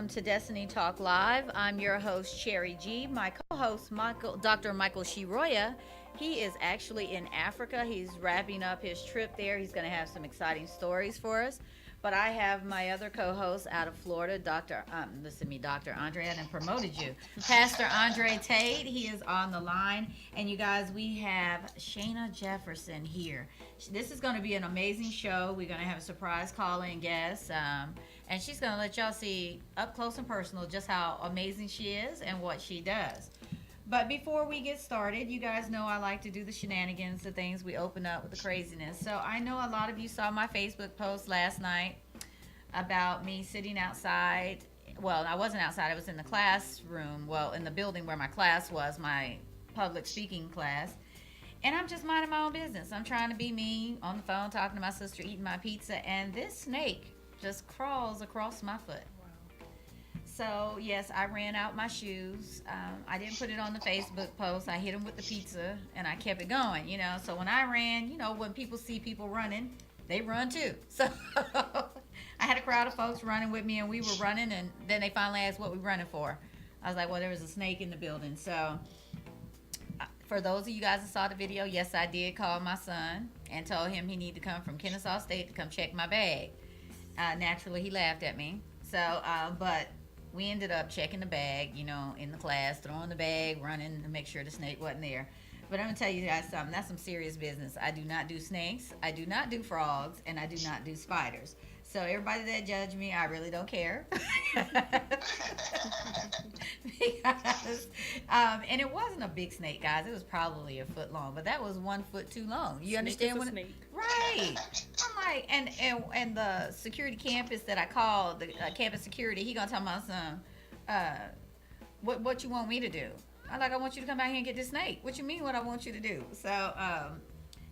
welcome to Destiny Talk Live. I'm your host, Cherry G. My co-host, Dr. Michael Shiroya, he is actually in Africa. He's wrapping up his trip there. He's going to have some exciting stories for us. But I have my other co-host out of Florida, listen to me, Dr. Andre. I done promoted you. Pastor Andre Tate, he is on the line. And you guys, we have Shana Jefferson here. This is going to be an amazing show. We're going to have a surprise call-in guest. And she's going to let y'all see up close and personal just how amazing she is and what she does. But before we get started, you guys know I like to do the shenanigans, the things we open up with the craziness. So I know a lot of you saw my Facebook post last night about me sitting outside. Well, I wasn't outside, I was in the classroom, well, in the building where my class was, my public speaking class. And I'm just minding my own business. I'm trying to be me on the phone, talking to my sister, eating my pizza, and this snake just crawls across my foot. So, yes, I ran out my shoes. I didn't put it on the Facebook post. I hit them with the pizza, and I kept it going, you know. So when I ran, you know, when people see people running, they run too. So I had a crowd of folks running with me, and we were running, and then they finally asked what we were running for. I was like, well, there was a snake in the building. So for those of you guys that saw the video, yes, I did call my son and told him he needed to come from Kennesaw State to come check my bag. Naturally, he laughed at me. So, but we ended up checking the bag, you know, in the class, throwing the bag, running to make sure the snake wasn't there. But I'm going to tell you guys something. That's some serious business. I do not do snakes. I do not do frogs. And I do not do spiders. So everybody that judge me, I really don't care. Because, and it wasn't a big snake, guys. It was probably a foot long. But that was 1 foot too long. You understand what? Snake. Right. I'm like, and the security campus that I called, the campus security, he gonna tell my son, what you want me to do? I'm like, I want you to come out here and get this snake. What you mean what I want you to do? So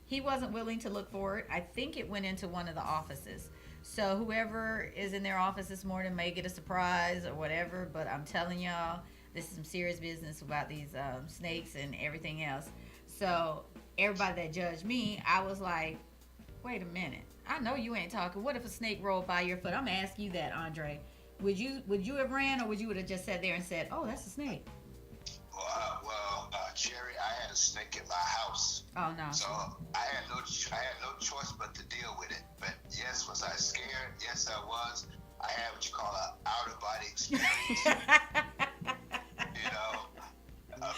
he wasn't willing to look for it. I think it went into one of the offices. So whoever is in their office this morning may get a surprise or whatever, but I'm telling y'all, this is some serious business about these snakes and everything else. So everybody that judged me, I was like, wait a minute. I know you ain't talking. What if a snake rolled by your foot? I'm gonna ask you that, Andre. Would you have ran, or would you have just sat there and said, "Oh, that's a snake"? Cherry, I had a snake in my house. Oh no. So I had no choice but to deal with it. But yes, was I scared? Yes, I was. I had what you call an out of body experience. You know, but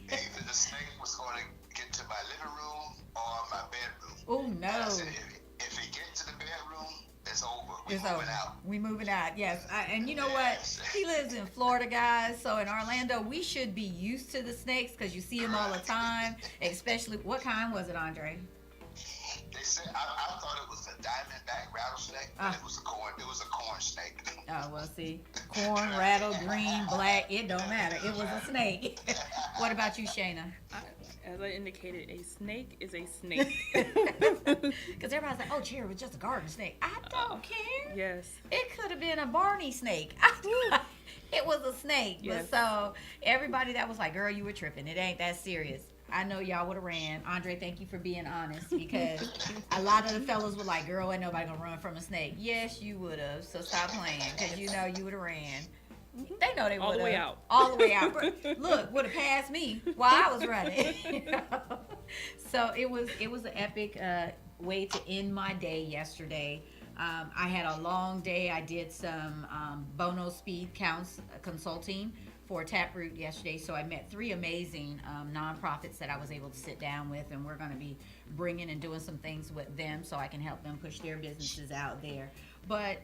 either the snake was going to get to my living room or my bedroom. Oh no. And I said, if it gets to the bedroom, it's over. We moving out. Yes. And you know what? He lives in Florida, guys. So in Orlando, we should be used to the snakes because you see them all the time. Especially, what kind was it, Andre? They said I thought it was a diamondback rattlesnake, but it was a corn snake. Oh well, see, corn, rattle, green, black. It don't matter. It was a snake. What about you, Shana? As I indicated, a snake is a snake. Because everybody's like, oh, Cherry, it was just a garden snake. I don't care. Yes. It could have been a Barney snake. It was a snake. Yes. But so everybody that was like, girl, you were tripping. It ain't that serious. I know y'all would have ran. Andre, thank you for being honest, because a lot of the fellas were like, girl, ain't nobody gonna run from a snake. Yes, you would have. So stop playing, because you know you would have ran. They know they would have. All the way out. All the way out. Look, would have passed me while I was running. You know? So it was an epic way to end my day yesterday. I had a long day. I did some Bono Speed Counts consulting for Taproot yesterday. So I met 3 amazing nonprofits that I was able to sit down with, and we're going to be bringing and doing some things with them so I can help them push their businesses out there. But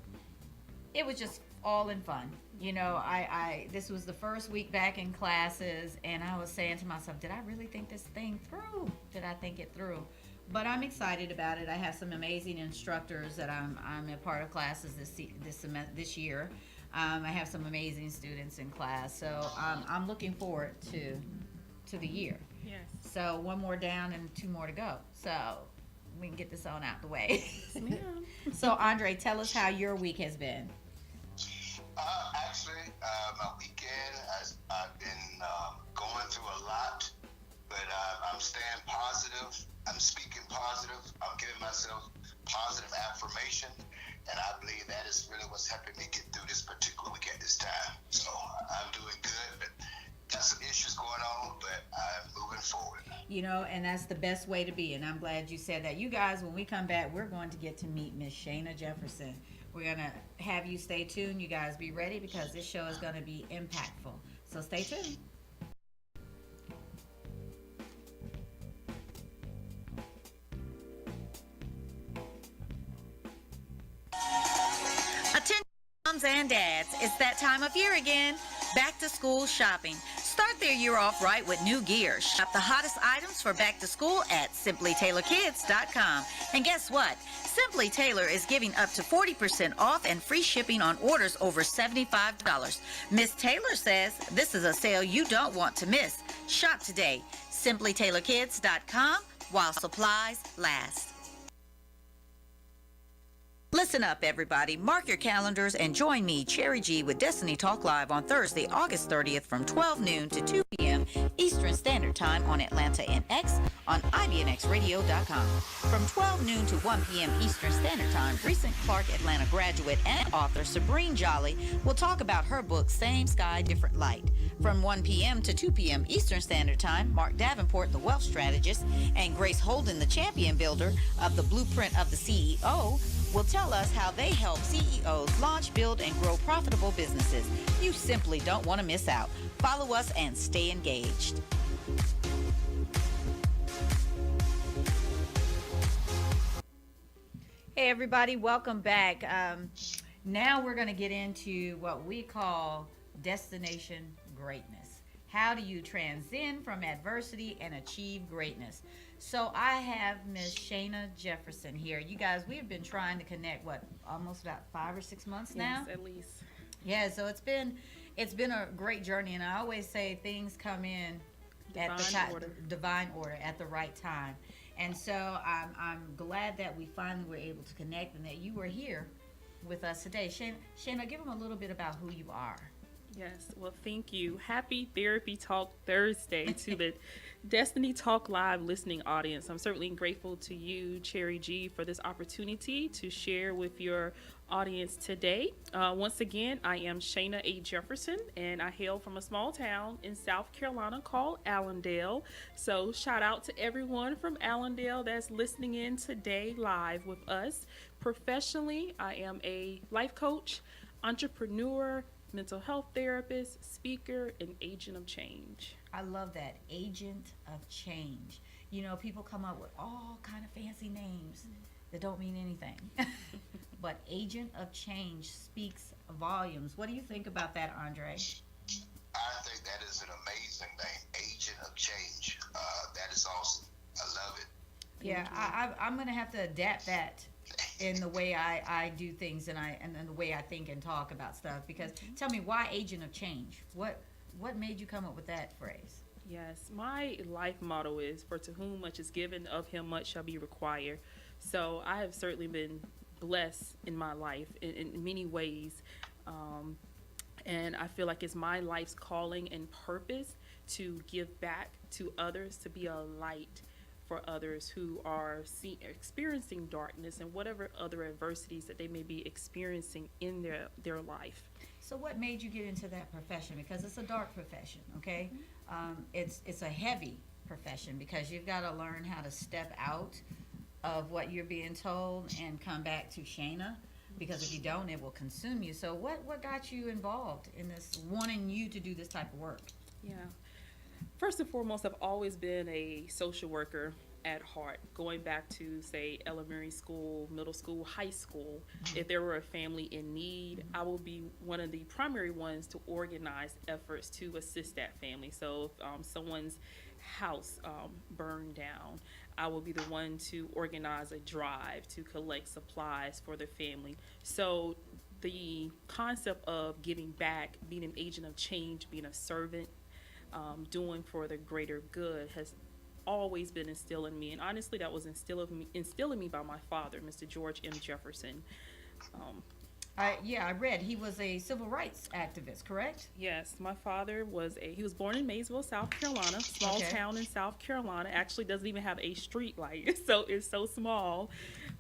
it was just all in fun. You know, I this was the first week back in classes, and I was saying to myself, did I really think this thing through? Did I think it through? But I'm excited about it. I have some amazing instructors that I'm a part of classes this year. I have some amazing students in class, so I'm looking forward to the year. Yes. So 1 more down and 2 more to go. So we can get this on out the way. Yes, ma'am. So Andre, tell us how your week has been. Actually, my weekend, I've been going through a lot, but I'm staying positive. I'm speaking positive. I'm giving myself positive affirmation, and I believe that is really what's helping me get through this particular weekend. And that's the best way to be. And I'm glad you said that. You guys, when we come back, we're going to get to meet Miss Shana Jefferson. We're going to have you stay tuned. You guys be ready because this show is going to be impactful. So stay tuned. Attention moms and dads, it's that time of year again. Back to school shopping. Start their year off right with new gear. Shop the hottest items for back to school at simplytailorkids.com. And guess what? Simply Tailor is giving up to 40% off and free shipping on orders over $75. Miss Taylor says this is a sale you don't want to miss. Shop today. simplytailorkids.com while supplies last. Listen up, everybody. Mark your calendars and join me, Cherry G, with Destiny Talk Live on Thursday, August 30th from 12 noon to 2 p.m. Eastern Standard Time on Atlanta NX on IBNXradio.com. From 12 noon to 1 p.m. Eastern Standard Time, recent Clark Atlanta graduate and author Sabrine Jolly will talk about her book, Same Sky, Different Light. From 1 p.m. to 2 p.m. Eastern Standard Time, Mark Davenport, the wealth strategist, and Grace Holden, the champion builder of the Blueprint of the CEO, will tell us how they help CEOs launch, build, and grow profitable businesses. You simply don't want to miss out. Follow us and stay engaged. Hey, everybody, welcome back. Now we're going to get into what we call destination greatness. How do you transcend from adversity and achieve greatness? So I have Miss Shana Jefferson here. You guys, we've been trying to connect, almost about 5 or 6 months now? Yes, at least. Yeah, so it's been a great journey, and I always say things come in at the time, divine order at the right time. And so I'm glad that we finally were able to connect and that you were here with us today. Shana, give them a little bit about who you are. Yes, well, thank you. Happy Therapy Talk Thursday to the Destiny Talk Live listening audience. I'm certainly grateful to you, Cherry G, for this opportunity to share with your audience today. Once again, I am Shana A. Jefferson, and I hail from a small town in South Carolina called Allendale. So shout out to everyone from Allendale that's listening in today live with us. Professionally, I am a life coach, entrepreneur, mental health therapist, speaker, and agent of change. I love that, agent of change. People come up with all kind of fancy names that don't mean anything. But agent of change speaks volumes. What do you think about that, Andre? I think that is an amazing name, agent of change. That is awesome. I love it. Yeah, I'm going to have to adapt that in the way I do things and the way I think and talk about stuff. Because tell me, why agent of change? What made you come up with that phrase? Yes, my life motto is, for to whom much is given, of him much shall be required. So I have certainly been blessed in my life in many ways. And I feel like it's my life's calling and purpose to give back to others, to be a light for others who are experiencing darkness and whatever other adversities that they may be experiencing in their life. So what made you get into that profession? Because it's a dark profession, okay? It's a heavy profession because you've got to learn how to step out of what you're being told and come back to Shana, because if you don't, it will consume you. So what got you involved in this, wanting you to do this type of work? Yeah. First and foremost, I've always been a social worker at heart, going back to, say, elementary school, middle school, high school. If there were a family in need, I will be one of the primary ones to organize efforts to assist that family. So if someone's house burned down, I will be the one to organize a drive to collect supplies for the family. So the concept of giving back, being an agent of change, being a servant, doing for the greater good has always been instilled in me. And honestly, that was instilled in me by my father, Mr. George M. Jefferson. I read he was a civil rights activist, correct? Yes, my father he was born in Maysville, South Carolina, small town in South Carolina. Actually doesn't even have a street light, so it's so small.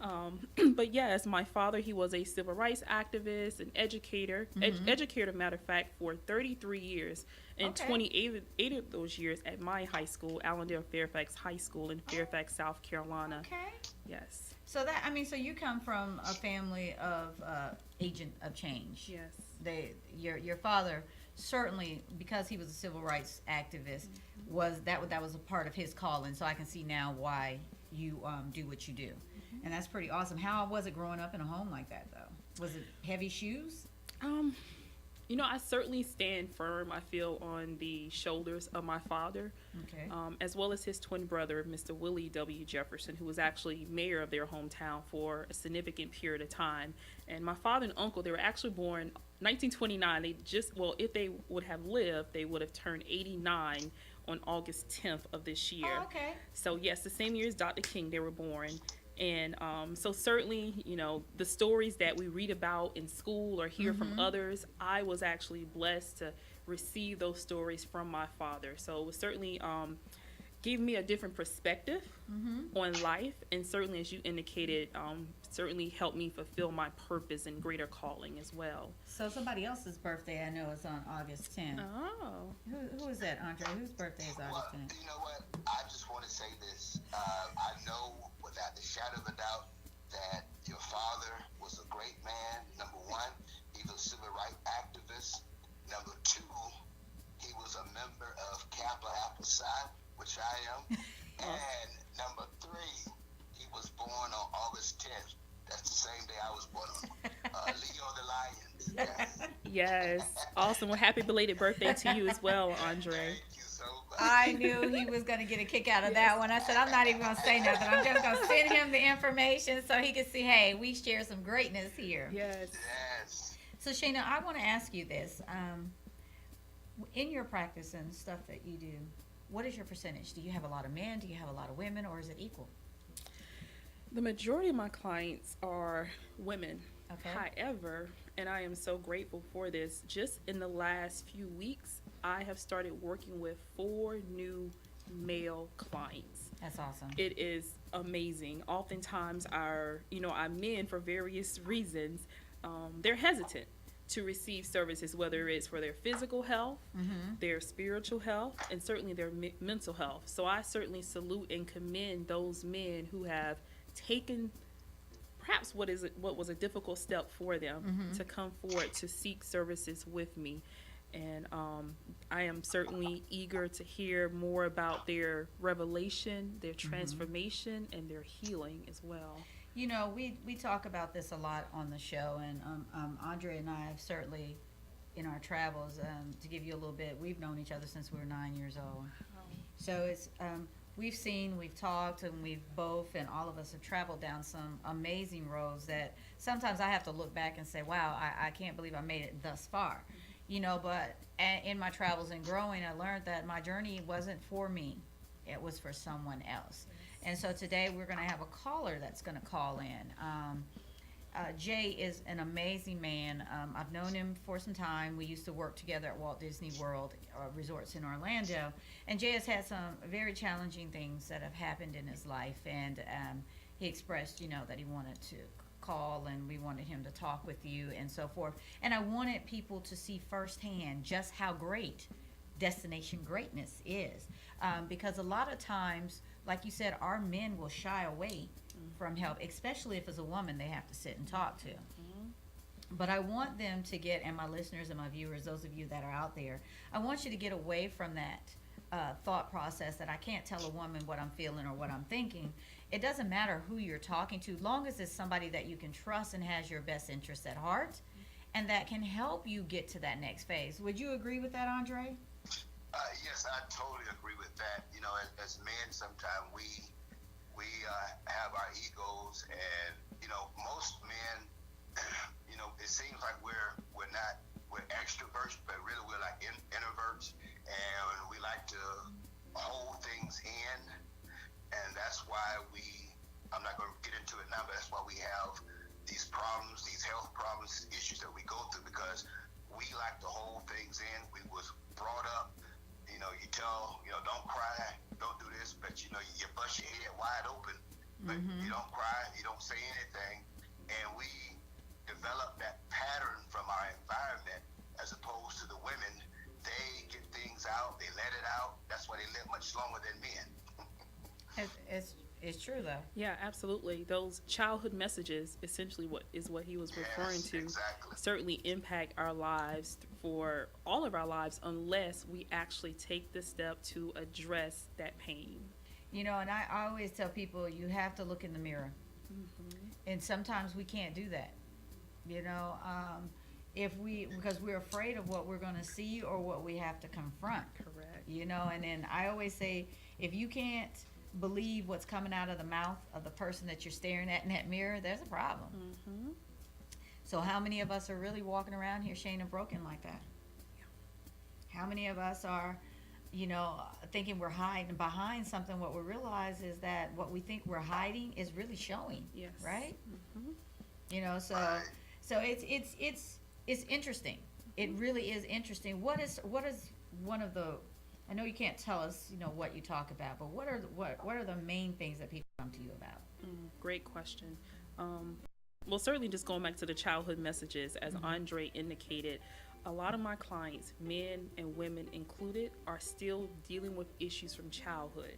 But yes, my father, he was a civil rights activist, an educator, educator, matter of fact, for 33 years, and Okay. 28 of those years at my high school, Allendale Fairfax High School in Oh, Fairfax, South Carolina. okay. Yes, So that, I mean, so you come from a family of agent of change. yes. Your father certainly, because he was a civil rights activist, was that was a part of his calling. So I can see now why you do what you do, and that's pretty awesome. How was it growing up in a home like that, though? Was it heavy shoes? Um, I certainly stand firm, I feel, on the shoulders of my father, Okay. as well as his twin brother, Mr. Willie W. Jefferson, who was actually mayor of their hometown for a significant period of time. And my father and uncle, they were actually born 1929. They just, well, if they would have lived, they would have turned 89 on August 10th of this year. Oh, okay. So, yes, the same year as Dr. King, they were born. And so certainly, the stories that we read about in school or hear from others, I was actually blessed to receive those stories from my father. So it was certainly gave me a different perspective on life, and certainly, as you indicated, certainly helped me fulfill my purpose and greater calling as well. So somebody else's birthday I know is on August 10th. Oh, Who is that, Andre? Whose birthday is Well, August 10th? you know what? I just want to say this. I know without the shadow of a doubt that your father was a great man. Number one, he was a civil rights activist. Number two, he was a member of Kappa Alpha Psi, which I am. And number three, he was born on August 10th. That's the same day I was born on. Leo the Lion. Yes. yes, awesome. Well, happy belated birthday to you as well, Andre. Thank you so much. I knew he was going to get a kick out of that one. I said, I'm not even going to say nothing. I'm just going to send him the information so he can see, hey, we share some greatness here. Yes. Yes. So, Shana, I want to ask you this. In your practice and stuff that you do, what is your percentage? Do you have a lot of men? Do you have a lot of women? Or is it equal? The majority of my clients are women. Okay. However, and I am so grateful for this, just in the last few weeks, I have started working with 4 new male clients. That's awesome. It is amazing. Oftentimes, our men, for various reasons, they're hesitant to receive services, whether it's for their physical health, their spiritual health, and certainly their mental health. So I certainly salute and commend those men who have taken perhaps what was a difficult step for them to come forward to seek services with me. And I am certainly eager to hear more about their revelation, their transformation, and their healing as well. You know, we talk about this a lot on the show, and Andre and I have certainly, in our travels, to give you a little bit, we've known each other since we were 9 years old. So it's we've talked, and we've both, and all of us have traveled down some amazing roads that sometimes I have to look back and say, wow, I can't believe I made it thus far. But in my travels and growing, I learned that my journey wasn't for me. It was for someone else. And so today we're going to have a caller that's going to call in. Jay is an amazing man. I've known him for some time. We used to work together at Walt Disney World Resorts in Orlando. And Jay has had some very challenging things that have happened in his life. And he expressed, that he wanted to call, and we wanted him to talk with you and so forth. And I wanted people to see firsthand just how great Destination Greatness is. Because a lot of times, like you said, our men will shy away from help, especially if it's a woman they have to sit and talk to. But I want them to get, and my listeners and my viewers, those of you that are out there, I want you to get away from that thought process that I can't tell a woman what I'm feeling or what I'm thinking. It doesn't matter who you're talking to, long as it's somebody that you can trust and has your best interests at heart, and that can help you get to that next phase. Would you agree with that, Andre? Yes, I totally agree with that. As men, sometimes we have our egos, and most men, it seems like we're extroverts, but really we're like introverts, and we like to hold things in, and that's why I'm not going to get into it now, but that's why we have these problems, these health problems, issues that we go through, because we like to hold things in. We was brought up, you tell, don't cry, don't do this, but you bust your head wide open, but you don't cry, you don't say anything, and we develop that pattern from our environment as opposed to the women. They get things out, they let it out. That's why they live much longer than men. It's true though. Yeah, absolutely. Those childhood messages, essentially, what he was referring Yes, to, exactly. certainly impact our lives for all of our lives unless we actually take the step to address that pain. And I always tell people you have to look in the mirror, and sometimes we can't do that. You know, if we because we're afraid of what we're going to see or what we have to confront. Correct. And then I always say, if you can't believe what's coming out of the mouth of the person that you're staring at in that mirror, there's a problem. So how many of us are really walking around here, Shana, broken like that? How many of us are, thinking we're hiding behind something? What we realize is that what we think we're hiding is really showing. Yes. Right? So Right. so it's interesting. It really is interesting. What is one of the, I know you can't tell us, what you talk about, but what are the main things that people come to you about? Great question. Well, certainly just going back to the childhood messages, as Andre indicated, a lot of my clients, men and women included, are still dealing with issues from childhood.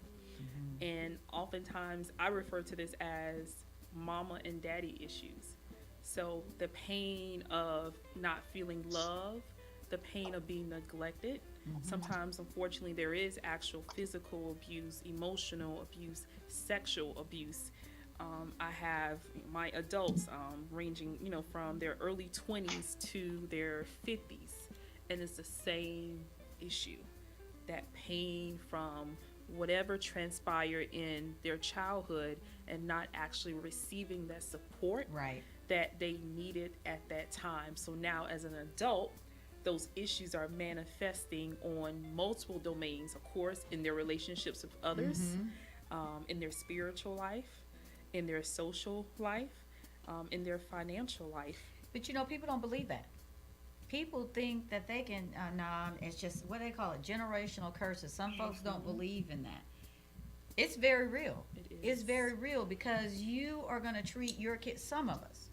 And oftentimes I refer to this as mama and daddy issues. So the pain of not feeling love, the pain of being neglected. Sometimes, unfortunately, there is actual physical abuse, emotional abuse, sexual abuse. I have my adults ranging, from their early 20s to their 50s, and it's the same issue. That pain from whatever transpired in their childhood and not actually receiving that support Right. that they needed at that time. So now, as an adult, those issues are manifesting on multiple domains, of course, in their relationships with others, in their spiritual life, in their social life, in their financial life. But people don't believe that. People think that they can, nah, it's just what they call it, generational curses. Some folks don't believe in that. It's very real. It is. It's very real because you are going to treat your kids, some of us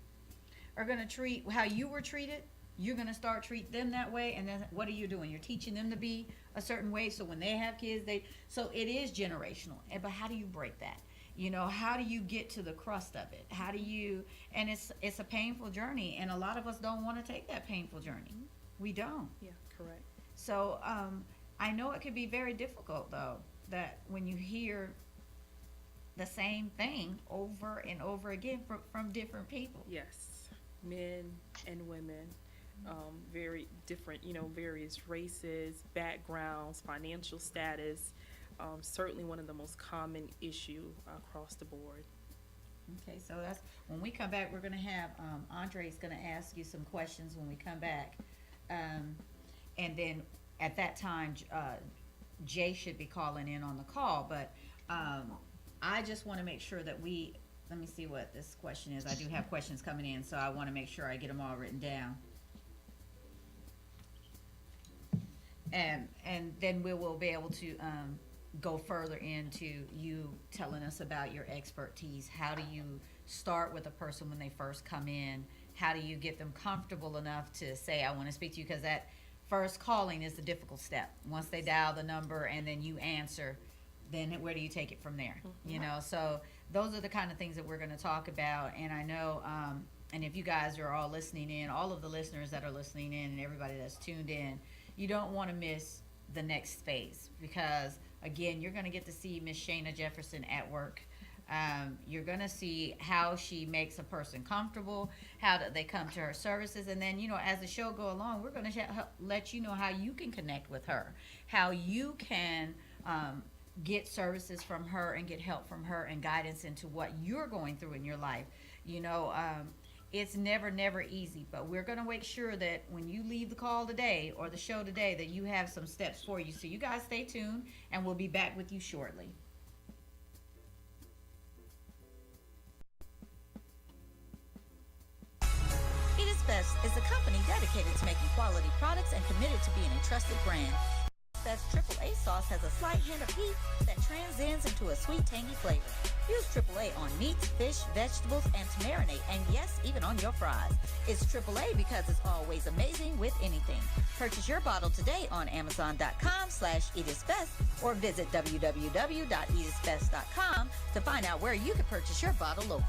are going to treat how you were treated. You're going to start treat them that way, and then what are you doing? You're teaching them to be a certain way, so when they have kids, so it is generational. But how do you break that? How do you get to the crust of it? How do you, and it's a painful journey, and a lot of us don't want to take that painful journey. We don't. Yeah, correct. So I know it could be very difficult, though, that when you hear the same thing over and over again from different people. Yes, men and women, very different, various races, backgrounds, financial status. Certainly one of the most common issue across the board. Okay, so that's when we come back. We're going to have Andre's going to ask you some questions when we come back, and then at that time, Jay should be calling in on the call. But I just want to make sure that let me see what this question is. I do have questions coming in, so I want to make sure I get them all written down. And then we will be able to go further into you telling us about your expertise. How do you start with a person when they first come in? How do you get them comfortable enough to say, I want to speak to you? Because that first calling is the difficult step. Once they dial the number and then you answer, then where do you take it from there? So those are the kind of things that we're going to talk about. And I know, and if you guys are all listening in, all of the listeners that are listening in and everybody that's tuned in, you don't want to miss the next phase, because again, you're going to get to see Miss Shana Jefferson at work. You're going to see how she makes a person comfortable, how do they come to her services, and then as the show go along, we're going to let you know how you can connect with her, how you can get services from her and get help from her and guidance into what you're going through in your life. It's never easy, but we're going to make sure that when you leave the call today or the show today, that you have some steps for you. So you guys stay tuned, and we'll be back with you shortly. It is Best is a company dedicated to making quality products and committed to being a trusted brand. Best AAA sauce has a slight hint of heat that transcends into a sweet, tangy flavor. Use AAA on meats, fish, vegetables, and to marinate, and yes, even on your fries. It's AAA because it's always amazing with anything. Purchase your bottle today on Amazon.com/eatisbest or visit www.eatisbest.com to find out where you can purchase your bottle locally.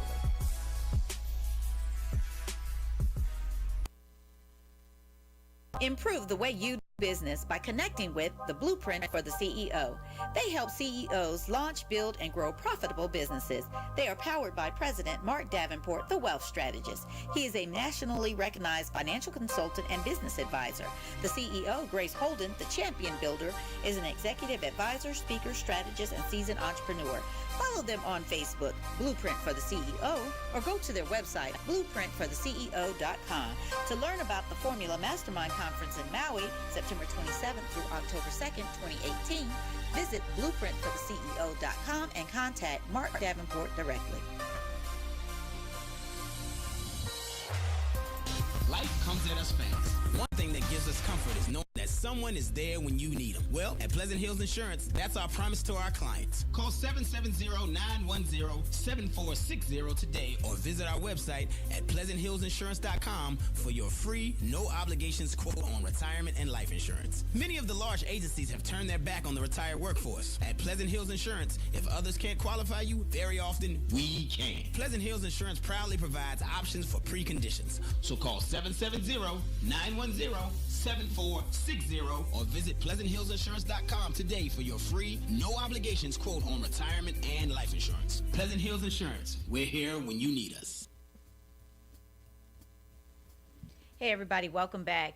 Improve the way you do business by connecting with the Blueprint for the CEO. They help CEOs launch, build, and grow profitable businesses. They are powered by President Mark Davenport, the wealth strategist. He is a nationally recognized financial consultant and business advisor. The CEO, Grace Holden, the champion builder, is an executive advisor, speaker, strategist, and seasoned entrepreneur. Follow them on Facebook, Blueprint for the CEO, or go to their website, blueprintfortheceo.com. To learn about the Formula Mastermind Conference in Maui, September 27th through October 2nd, 2018, visit blueprintfortheceo.com and contact Mark Davenport directly. Life comes at us fast. One thing that gives us comfort is knowing that someone is there when you need them. Well, at Pleasant Hills Insurance, that's our promise to our clients. Call 770-910-7460 today or visit our website at pleasanthillsinsurance.com for your free, no obligations quote on retirement and life insurance. Many of the large agencies have turned their back on the retired workforce. At Pleasant Hills Insurance, if others can't qualify you, very often we can. Pleasant Hills Insurance proudly provides options for preconditions. So call 770-910-7460 or visit pleasanthillsinsurance.com today for your free, no obligations quote on retirement and life insurance. Pleasant Hills Insurance. We're here when you need us. Hey everybody, welcome back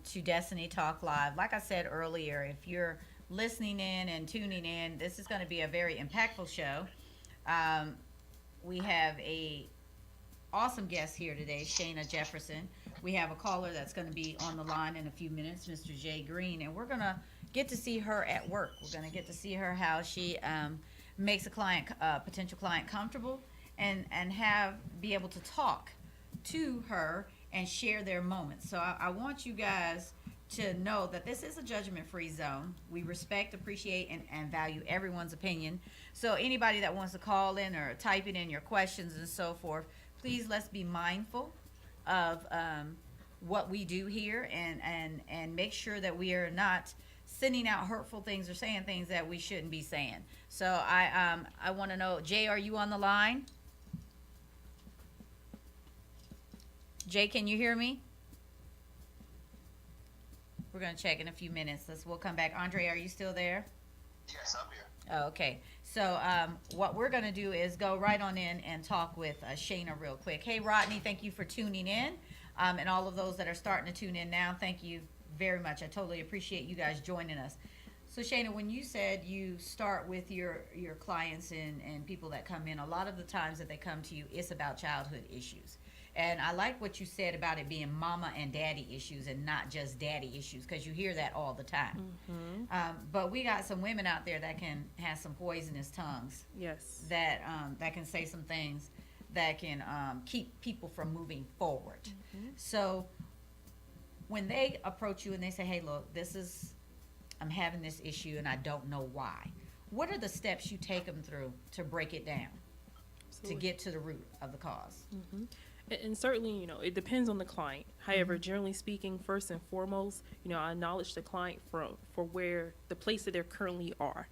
to Destiny Talk Live. Like I said earlier, if you're listening in and tuning in, this is going to be a very impactful show. We have a awesome guest here today, Shana Jefferson. We have a caller that's going to be on the line in a few minutes, Mr. Jay Green, and we're going to get to see her at work. We're going to get to see her how she makes a client, potential client, comfortable and be able to talk to her and share their moments. So I want you guys to know that this is a judgment-free zone. We respect, appreciate, and value everyone's opinion. So anybody that wants to call in or type it in your questions and so forth, please let's be mindful of what we do here and make sure that we are not sending out hurtful things or saying things that we shouldn't be saying. So I want to know, Jay, are you on the line? Jay, can you hear me? We're going to check in a few minutes. We'll come back. Andre, are you still there? Yes, I'm here. Oh, okay. So what we're going to do is go right on in and talk with Shana real quick. Hey, Rodney, thank you for tuning in. And all of those that are starting to tune in now, thank you very much. I totally appreciate you guys joining us. So, Shana, when you said you start with your clients and people that come in, a lot of the times that they come to you, it's about childhood issues. And I like what you said about it being mama and daddy issues and not just daddy issues, because you hear that all the time. Mm-hmm. But we got some women out there that can have some poisonous tongues. Yes. That can say some things that can keep people from moving forward. Mm-hmm. So when they approach you and they say, hey, look, I'm having this issue and I don't know why. What are the steps you take them through to break it down, to get to the root of the cause? Mm-hmm. And certainly, it depends on the client. However, generally speaking, first and foremost, I acknowledge the client for where the place that they currently are.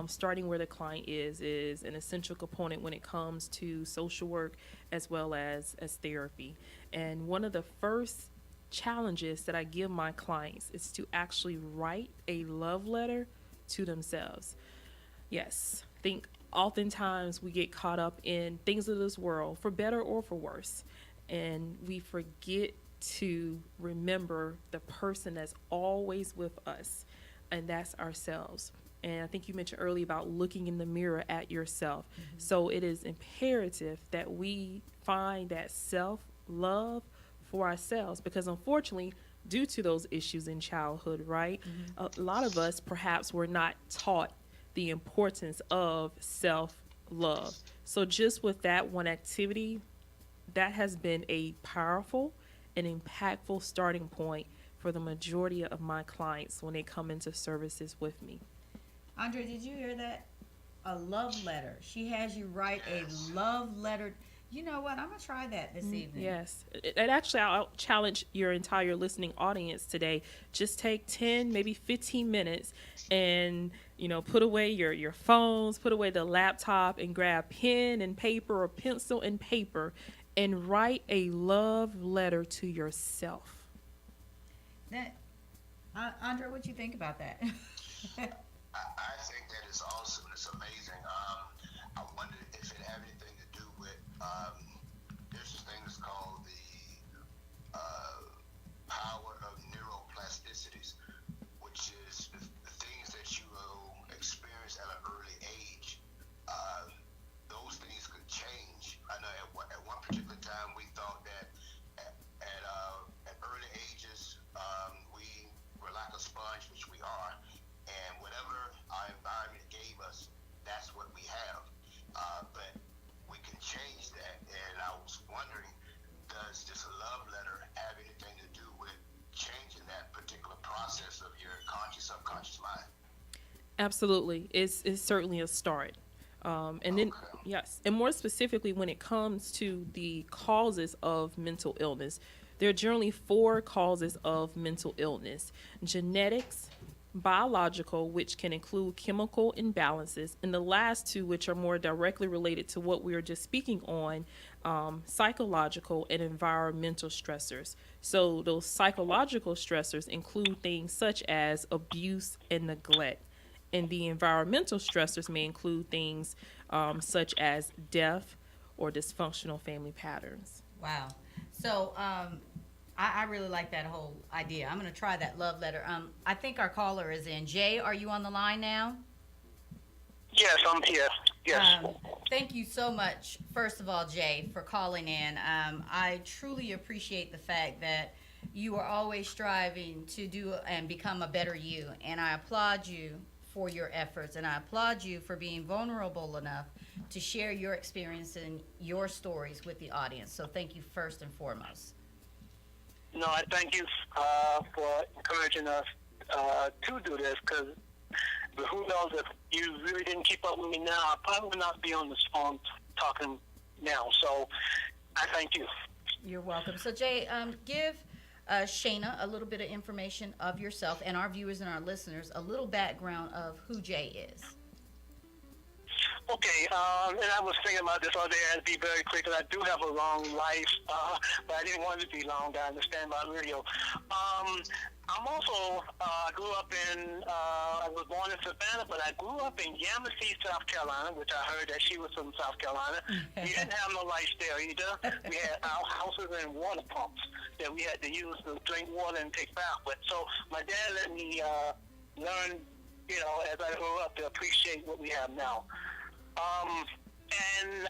Starting where the client is an essential component when it comes to social work as well as therapy. And one of the first challenges that I give my clients is to actually write a love letter to themselves. Yes, I think oftentimes we get caught up in things of this world, for better or for worse, and we forget to remember the person that's always with us, and that's ourselves. And I think you mentioned earlier about looking in the mirror at yourself. Mm-hmm. So it is imperative that we find that self-love for ourselves, because unfortunately, due to those issues in childhood, right, mm-hmm. a lot of us perhaps were not taught the importance of self-love. So just with that one activity, that has been a powerful and impactful starting point for the majority of my clients when they come into services with me. Andre, did you hear that? A love letter. She has you write a love letter. You know what? I'm going to try that this evening. Yes. And actually, I'll challenge your entire listening audience today. Just take 10, maybe 15 minutes and, put away your phones, put away the laptop, and grab pen and paper or pencil and paper and write a love letter to yourself. That, Andre, what you think about that? I think that is awesome. It's amazing. I wonder if it have anything to do with there's this thing that's called the power of neuroplasticities, which is the things that you will experience at an early age. Those things could change. I know at one particular time we thought that at early ages we were like a sponge, which we are. And whatever our environment gave us, that's what we have. But we can change that. And I was wondering, does this love letter have anything to do with changing that particular process of your conscious, subconscious mind? Absolutely. It's certainly a start. And then, yes, and more specifically, when it comes to the causes of mental illness, there are generally 4 causes of mental illness: genetics, biological, which can include chemical imbalances, and the last 2, which are more directly related to what we were just speaking on, psychological and environmental stressors. So those psychological stressors include things such as abuse and neglect. And the environmental stressors may include things such as death or dysfunctional family patterns. Wow. So, I really like that whole idea. I'm going to try that love letter. I think our caller is in. Jay, are you on the line now? Yes, I'm here. Yes. Thank you so much, first of all, Jay, for calling in. I truly appreciate the fact that you are always striving to do and become a better you. And I applaud you for your efforts. And I applaud you for being vulnerable enough to share your experience and your stories with the audience. So thank you first and foremost. No, I thank you for encouraging us to do this, because who knows, if you really didn't keep up with me now, I probably would not be on this phone talking now. So I thank you. You're welcome. So, Jay, give Shana a little bit of information of yourself and our viewers and our listeners a little background of who Jay is. Okay, and I was thinking about this all day. I had to be very quick, because I do have a long life, but I didn't want it to be long. I understand about radio. I'm also, I grew up in, I was born in Savannah, but I grew up in Yamasee, South Carolina, which I heard that she was from South Carolina. We didn't have no lights there either. We had our houses and water pumps that we had to use to drink water and take baths with. So my dad let me learn, as I grew up, to appreciate what we have now. And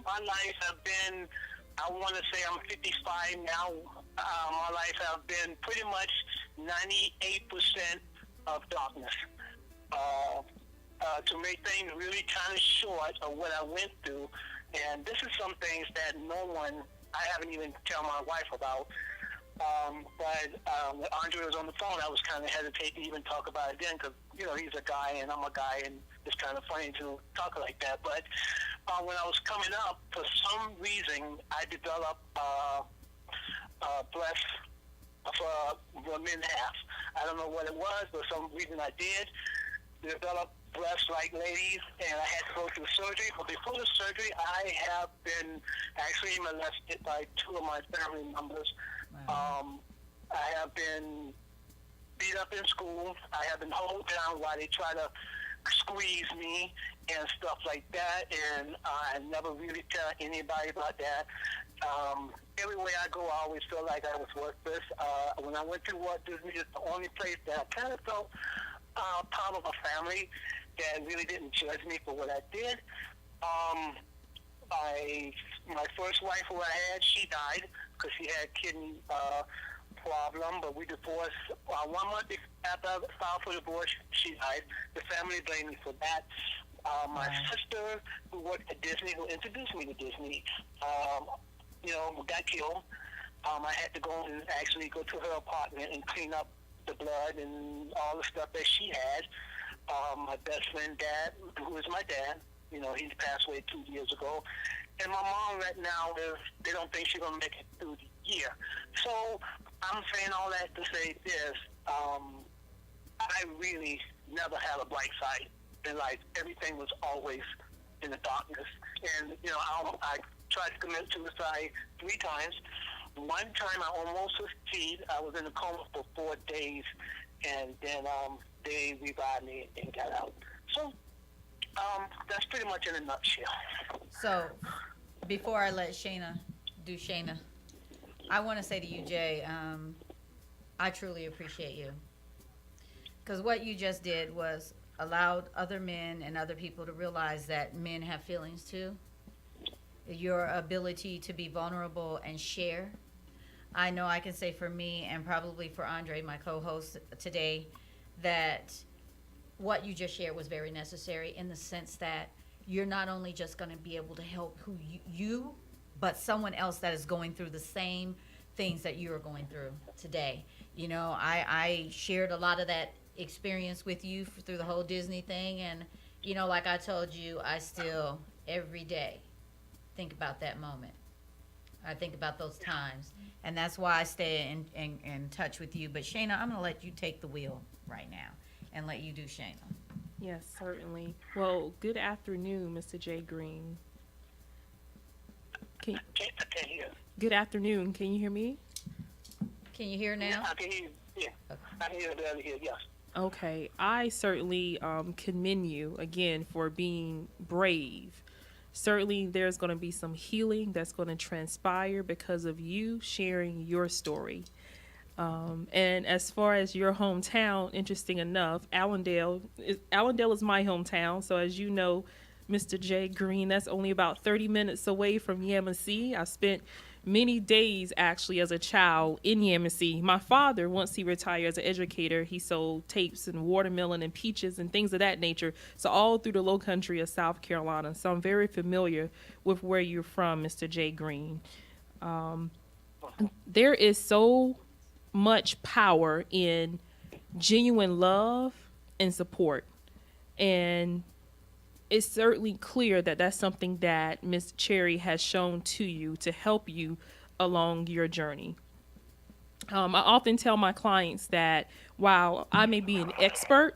my life have been, I want to say I'm 55 now. My life have been pretty much 98% of darkness. To make things really kind of short of what I went through, and this is some things that I haven't even tell my wife about. But when Andre was on the phone, I was kind of hesitant to even talk about it then, because he's a guy and I'm a guy, and it's kind of funny to talk like that. But when I was coming up, for some reason, I developed breast for women half. I don't know what it was, but some reason I did develop breasts like ladies, and I had to go through surgery. But before the surgery, I have been actually molested by 2 of my family members. Wow. I have been beat up in school. I have been held down while they try to squeeze me and stuff like that, and I never really tell anybody about that. Everywhere I go, I always feel like I was worthless. When I went to Walt Disney, it's the only place that I kind of felt part of a family that really didn't judge me for what I did. My first wife who I had, she died because she had kidney problem, but we divorced. 1 month after I filed for divorce, she died. The family blamed me for that. My sister, who worked at Disney, who introduced me to Disney, got killed. I had to go and actually go to her apartment and clean up the blood and all the stuff that she had. My best friend dad, who is my dad, you know, he passed away 2 years ago. And my mom right now, they don't think she's going to make it through the year. So I'm saying all that to say this. I really never had a bright side in life. Everything was always in the darkness. And, you know, I tried to commit suicide 3 times. One time I almost succeeded. I was in a coma for 4 days, and then they revived me and got out. So that's pretty much in a nutshell. So, before I let Shana do Shana, I want to say to you, Jay, I truly appreciate you. Because what you just did was allowed other men and other people to realize that men have feelings too. Your ability to be vulnerable and share. I know I can say for me and probably for Andre, my co-host today, that what you just shared was very necessary in the sense that you're not only just going to be able to help who you, but someone else that is going through the same things that you are going through today. You know, I shared a lot of that experience with you through the whole Disney thing, and you know, like I told you, I still every day think about that moment. I think about those times, and that's why I stay in touch with you. But Shana, I'm gonna let you take the wheel right now and let you do Shana. Yes, certainly. Well, good afternoon, Mr. Jay Green. I can't hear. Good afternoon. Can you hear me? Can you hear now? Yeah, I can hear you. Yeah, I can hear the other here. Yes. Okay. I certainly commend you again for being brave. Certainly, there's going to be some healing that's going to transpire because of you sharing your story. And as far as your hometown, interesting enough, Allendale is my hometown. So as you know, Mr. Jay Green, that's only about 30 minutes away from Yamasee. I spent many days actually as a child in Yamasee. My father, once he retired as an educator, he sold tapes and watermelon and peaches and things of that nature. So all through the low country of South Carolina. So I'm very familiar with where you're from, Mr. Jay Green. There is so much power in genuine love and support. And it's certainly clear that that's something that Miss Cherry has shown to you to help you along your journey. I often tell my clients that while I may be an expert,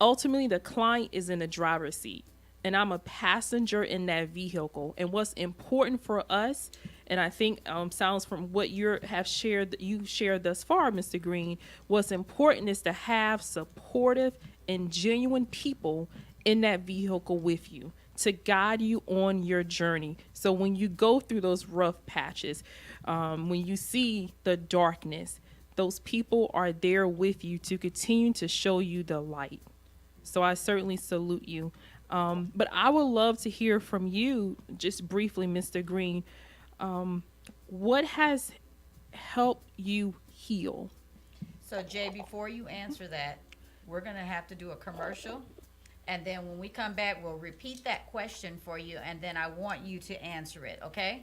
ultimately the client is in the driver's seat and I'm a passenger in that vehicle. And what's important for us, and I think sounds from what you shared thus far, Mr. Green, what's important is to have supportive and genuine people in that vehicle with you to guide you on your journey. So when you go through those rough patches, when you see the darkness, those people are there with you to continue to show you the light. So I certainly salute you. But I would love to hear from you just briefly, Mr. Green. What has helped you heal? So Jay, before you answer that, we're going to have to do a commercial. And then when we come back, we'll repeat that question for you. And then I want you to answer it. Okay?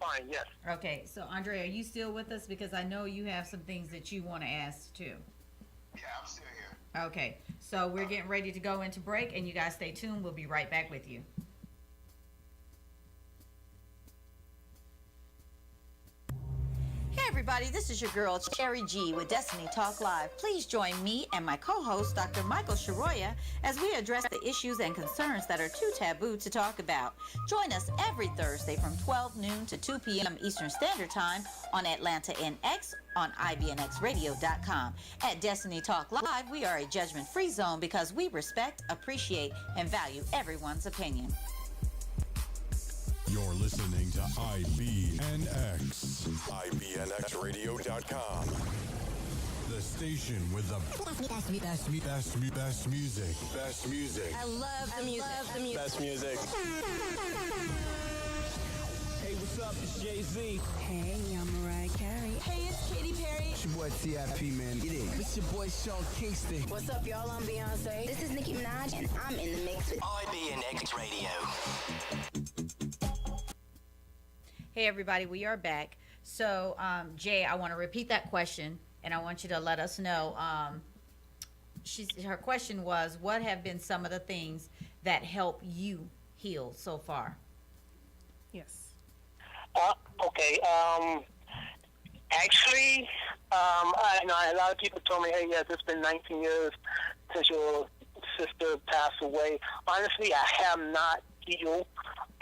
Fine, yes. Okay. So Andre, are you still with us? Because I know you have some things that you want to ask too. Yeah, I'm still here. Okay. So we're getting ready to go into break and you guys stay tuned. We'll be right back with you. Hey everybody, this is your girl Cherry G with Destiny Talk Live. Please join me and my co-host Dr. Michael Shiroya as we address the issues and concerns that are too taboo to talk about. Join us every Thursday from 12 noon to 2 p.m. Eastern Standard Time on Atlanta NX on IBNXradio.com. At Destiny Talk Live, we are a judgment-free zone because we respect, appreciate, and value everyone's opinion. You're listening to IBNX. IBNXradio.com. The station with the best music. Best music. I love the music. Best music. Hey, what's up? It's Jay-Z. Hey, I'm Mariah Carey. Hey, it's Katy Perry. It's your boy T.I.P., man. Get it. It's your boy Sean Kingston. What's up, y'all? I'm Beyonce. This is Nicki Minaj, and I'm in the mix with IBNX Radio. Hey, everybody, we are back. So, Jay, I want to repeat that question, and I want you to let us know. Her question was, what have been some of the things that help you heal so far? Yes. Uh, okay. Actually, I know a lot of people told me, "Hey, yes, it's been 19 years since your sister passed away." Honestly, I have not healed.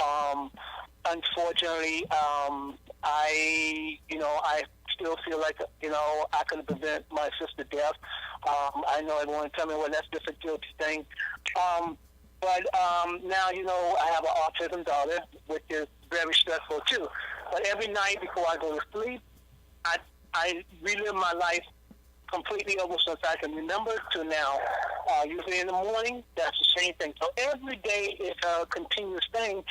Um, Unfortunately, I still feel like I could have prevented my sister's death. I know everyone tell me, "Well, that's just a guilty thing," um, but now I have an autism daughter, which is very stressful too. But every night before I go to sleep, I I relive my life completely over since I can remember to now. Usually in the morning, that's the same thing. So every day is a continuous thing,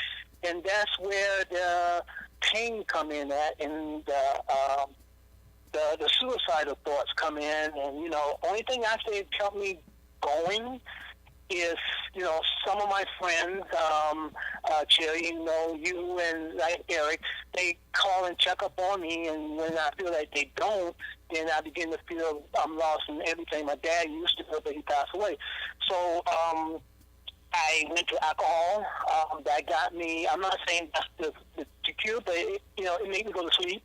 and that's where the pain come in at, and the suicidal thoughts come in, and only thing I say kept me going is, some of my friends, Cherry, you and like Eric, they call and check up on me, and when I feel like they don't, then I begin to feel I'm lost in everything. My dad used to feel, but he passed away. So I went to alcohol. That got me. I'm not saying that's the cure, but it made me go to sleep.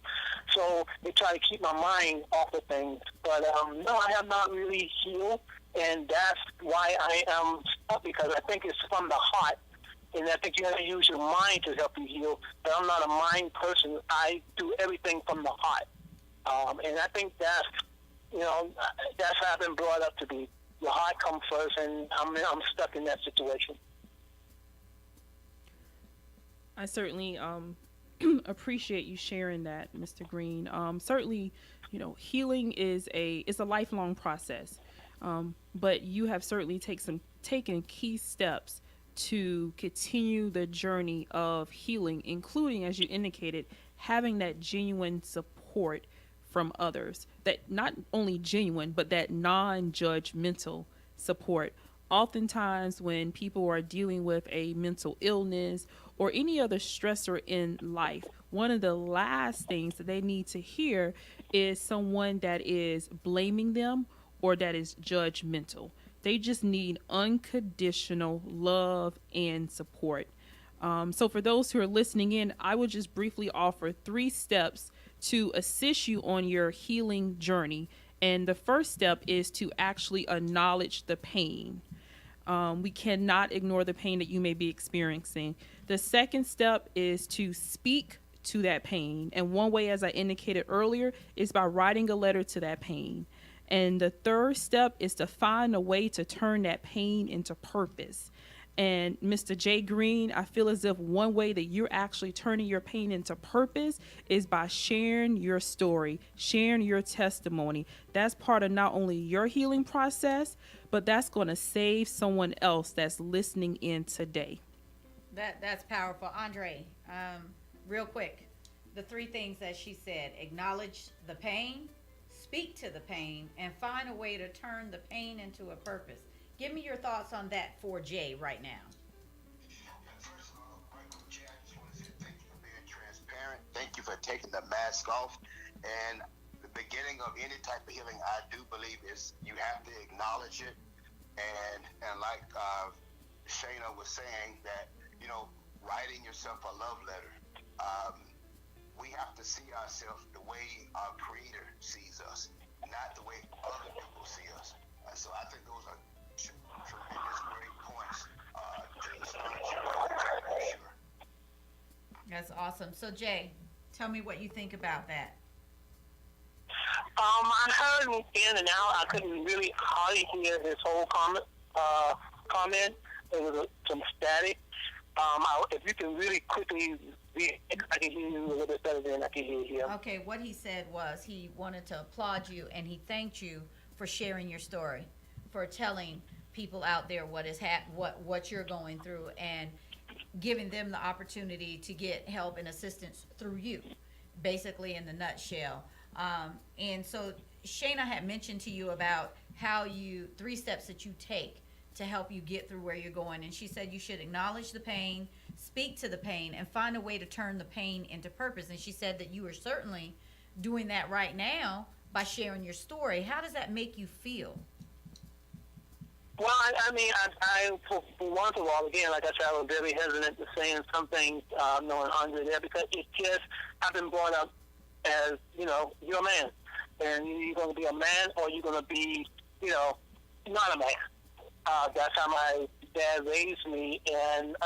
So they try to keep my mind off of things. But no, I have not really healed, and that's why I am stuck, because I think it's from the heart, and I think you have to use your mind to help you heal. But I'm not a mind person. I do everything from the heart, and I think that's how I've been brought up to be. Your heart comes first, and I'm stuck in that situation. I certainly appreciate you sharing that, Mr. Green. Certainly, healing is a lifelong process, but you have certainly taken key steps to continue the journey of healing, including, as you indicated, having that genuine support from others. That not only genuine, but that non-judgmental support. Oftentimes, when people are dealing with a mental illness or any other stressor in life, one of the last things that they need to hear is someone that is blaming them or that is judgmental. They just need unconditional love and support. So, for those who are listening in, I will just briefly offer 3 steps to assist you on your healing journey. And the first step is to actually acknowledge the pain. We cannot ignore the pain that you may be experiencing. The second step is to speak to that pain. And one way, as I indicated earlier, is by writing a letter to that pain. And the third step is to find a way to turn that pain into purpose. And Mr. Jay Green, I feel as if one way that you're actually turning your pain into purpose is by sharing your story, sharing your testimony. That's part of not only your healing process, but that's going to save someone else that's listening in today. That's powerful, Andre. Real quick, the 3 things that she said: acknowledge the pain, speak to the pain, and find a way to turn the pain into a purpose. Give me your thoughts on that for Jay right now. First of all, Michael J, I just want to say thank you for being transparent. Thank you for taking the mask off. And the beginning of any type of healing, I do believe, is you have to acknowledge it. And like Shana was saying, that writing yourself a love letter. We have to see ourselves the way our Creator sees us, not the way other people see us. And so I think those are tremendous, great points to start your for sure. That's awesome. So, Jay, tell me what you think about that. I heard him in and out. I couldn't really hardly hear his whole comment. There was some static. If you can really quickly read, I can hear you a little bit better than I can hear him. Okay, what he said was he wanted to applaud you and he thanked you for sharing your story, for telling people out there what you're going through, and giving them the opportunity to get help and assistance through you, basically in the nutshell. And so Shana had mentioned to you about how 3 steps that you take to help you get through where you're going. And she said you should acknowledge the pain, speak to the pain and find a way to turn the pain into purpose. And she said that you are certainly doing that right now by sharing your story. How does that make you feel? Well, I mean, for once of all, again, like I said, I was very hesitant to saying something, knowing Andre there, because it just, I've been brought up as, you're a man. And you're going to be a man or you're going to be, not a man. That's how my dad raised me. And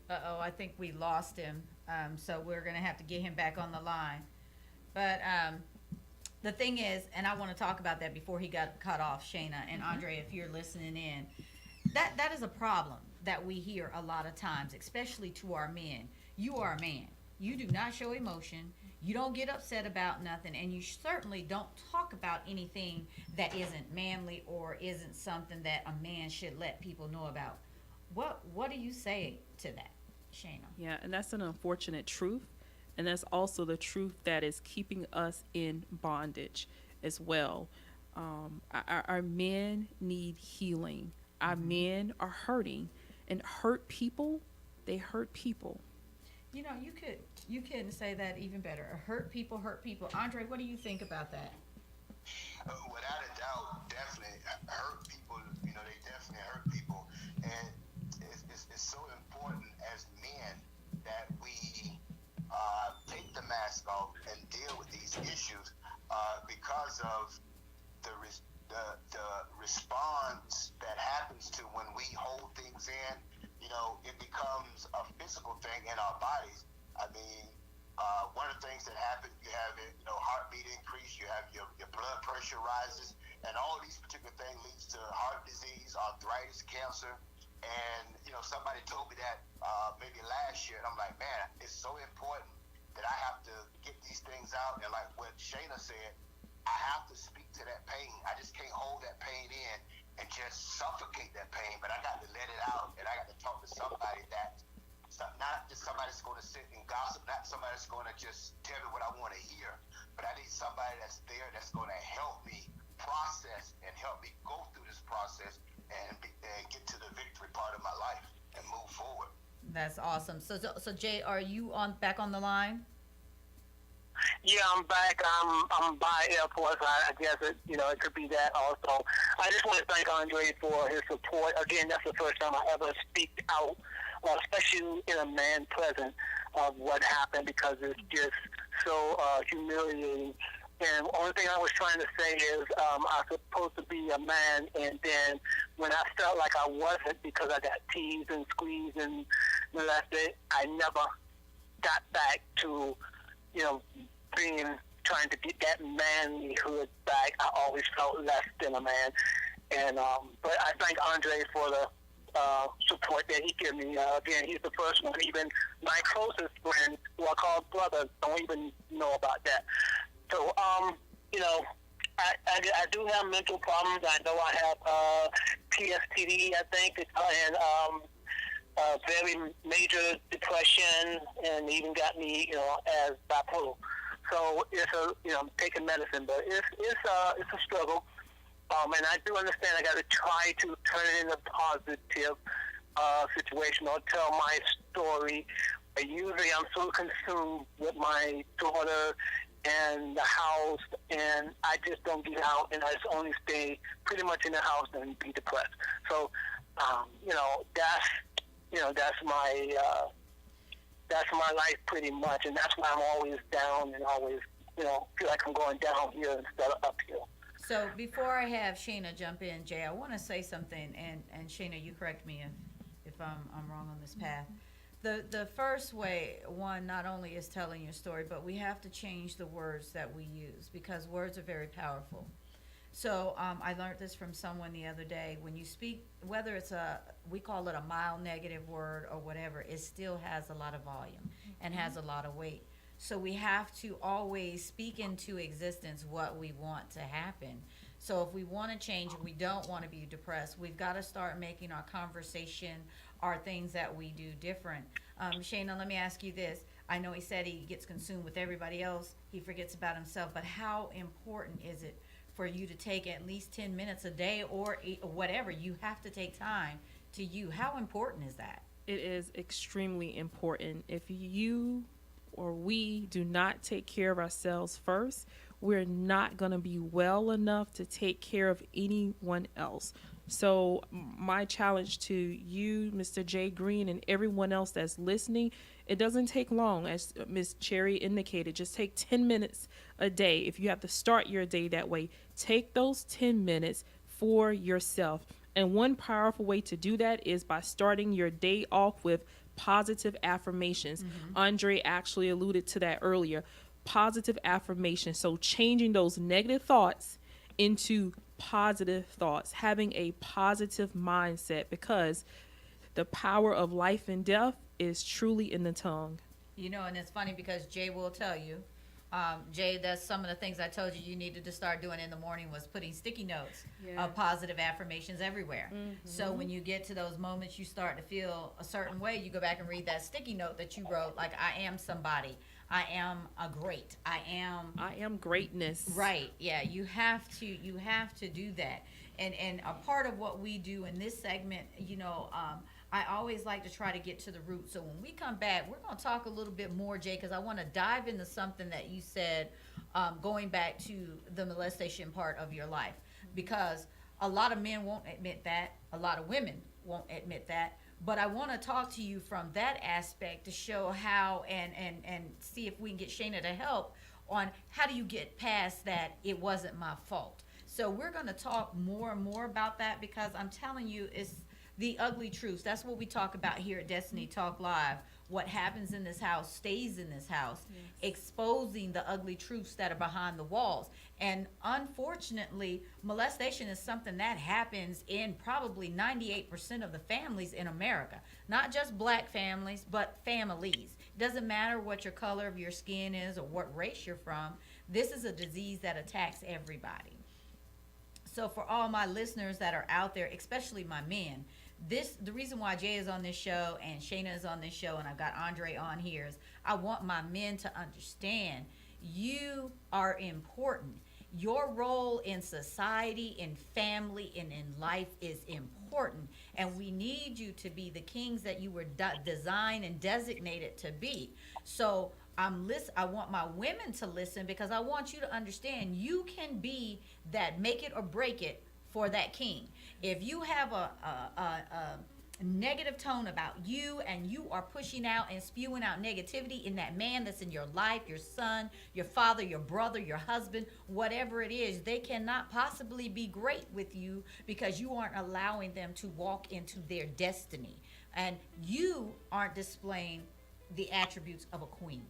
Uh-oh, I think we lost him. So we're going to have to get him back on the line. But the thing is, and I want to talk about that before he got cut off, Shana and Andre, if you're listening in, that is a problem that we hear a lot of times, especially to our men. You are a man. You do not show emotion. You don't get upset about nothing, and you certainly don't talk about anything that isn't manly or isn't something that a man should let people know about. What do you say to that, Shana? Yeah, and that's an unfortunate truth. And that's also the truth that is keeping us in bondage as well. Our men need healing. Our men are hurting. And hurt people, they hurt people. You can say that even better. Hurt people hurt people. Andre, what do you think about that? Without a doubt, definitely hurt people. They definitely hurt people, and it's so important as men that we take the mask off and deal with these issues because of the response that happens to when we hold things in. It becomes a physical thing in our bodies. I mean, one of the things that happen, you have heartbeat increase, you have your blood pressure rises, and all of these particular things leads to heart disease, arthritis, cancer. And somebody told me that maybe last year, and I'm like, man, it's so important that I have to get these things out. And like what Shana said, I have to speak to that pain. I just can't hold that pain in and just suffocate that pain, but I got to let it out, and I got to talk to somebody that, not just somebody that's going to sit and gossip, not somebody that's going to just tell me what I want to hear, but I need somebody that's there that's going to help me process and help me go through this process and get to the victory part of my life and move forward. That's awesome. So Jay, are you back on the line? yeah, I'm back. I'm by airports. I guess it could be that also. I just want to thank Andre for his support. Again, that's the first time I ever speak out, especially in a man present, of what happened, because it's just so humiliating. And the only thing I was trying to say is I was supposed to be a man, and then when I felt like I wasn't because I got teased and squeezed and molested, I never got back to, trying to get that manlyhood back. I always felt less than a man. And but I thank Andre for the support that he gave me. Again, he's the first one. Even my closest friend, who I call brother, don't even know about that. So, I do have mental problems. I know I have PSTD, I think, and very major depression, and even got me, as bipolar. So it's I'm taking medicine, but it's a struggle. And I do understand I got to try to turn it into a positive situation or tell my story. But usually I'm so consumed with my daughter and the house, and I just don't get out, and I just only stay pretty much in the house and be depressed. So, that's my life pretty much, and that's why I'm always down and always, feel like I'm going down here instead of up here. So before I have Shana jump in, Jay, I want to say something, and Shana, you correct me if I'm wrong on this path. The first way, one, not only is telling your story, but we have to change the words that we use, because words are very powerful. So I learned this from someone the other day. When you speak, whether it's we call it a mild negative word or whatever, it still has a lot of volume and has a lot of weight. So we have to always speak into existence what we want to happen. So if we want to change and we don't want to be depressed, we've got to start making our conversation, our things that we do different. Shana, let me ask you this. I know he said he gets consumed with everybody else. He forgets about himself. But how important is it for you to take at least 10 minutes a day or whatever? You have to take time to you? How important is that? It is extremely important. If you or we do not take care of ourselves first, we're not going to be well enough to take care of anyone else. So, my challenge to you, Mr. Jay Green, and everyone else that's listening, it doesn't take long, as Miss Cherry indicated. Just take 10 minutes a day. If you have to start your day that way, take those 10 minutes for yourself. And one powerful way to do that is by starting your day off with positive affirmations. Andre actually alluded to that earlier. Positive affirmations. So changing those negative thoughts into positive thoughts, having a positive mindset, because the power of life and death is truly in the tongue. You know, and it's funny because Jay will tell you, Jay, that's some of the things I told you you needed to start doing in the morning was putting sticky notes of positive affirmations everywhere. So when you get to those moments you start to feel a certain way, you go back and read that sticky note that you wrote, like, I am somebody. I am a great. I am greatness. Right. Yeah, you have to do that. And a part of what we do in this segment, you know, I always like to try to get to the root. So when we come back, we're going to talk a little bit more, Jay, because I want to dive into something that you said, going back to the molestation part of your life. Because a lot of men won't admit that. A lot of women won't admit that. But I want to talk to you from that aspect to show how and see if we can get Shana to help on how do you get past that it wasn't my fault. So we're going to talk more and more about that, because I'm telling you, it's the ugly truths. That's what we talk about here at Destiny Talk Live. What happens in this house stays in this house, exposing the ugly truths that are behind the walls. And unfortunately, molestation is something that happens in probably 98% of the families in America. Not just black families, but families. Doesn't matter what your color of your skin is or what race you're from. This is a disease that attacks everybody. So for all my listeners that are out there, especially my men, the reason why Jay is on this show and Shana is on this show and I've got Andre on here is I want my men to understand you are important. Your role in society, in family, and in life is important. And we need you to be the kings that you were designed and designated to be. So I want my women to listen, because I want you to understand you can be that make it or break it for that king. If you have a negative tone about you and you are pushing out and spewing out negativity in that man that's in your life, your son, your father, your brother, your husband, whatever it is, they cannot possibly be great with you, because you aren't allowing them to walk into their destiny. And you aren't displaying the attributes of a queen.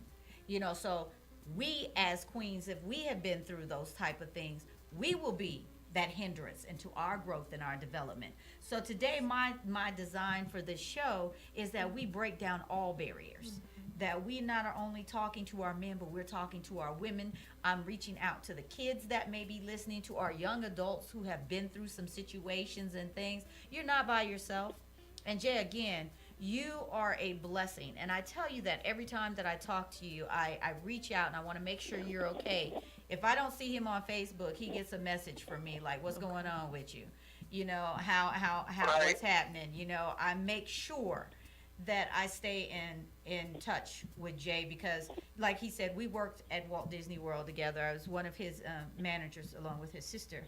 You know, so we as queens, if we have been through those type of things, we will be that hindrance into our growth and our development. So today, my design for this show is that we break down all barriers. That we not are only talking to our men, but we're talking to our women. I'm reaching out to the kids that may be listening, to our young adults who have been through some situations and things. You're not by yourself. And Jay, again, you are a blessing. And I tell you that every time that I talk to you, I reach out and I want to make sure you're okay. If I don't see him on Facebook, he gets a message from me like, what's going on with you? You know, how what's happening? You know, I make sure that I stay in touch with Jay, because like he said, we worked at Walt Disney World together. I was one of his managers along with his sister.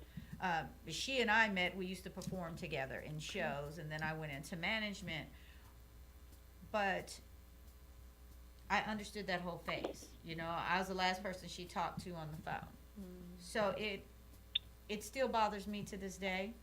She and I met, we used to perform together in shows, and then I went into management. But I understood that whole phase. You know, I was the last person she talked to on the phone. So it still bothers me to this day.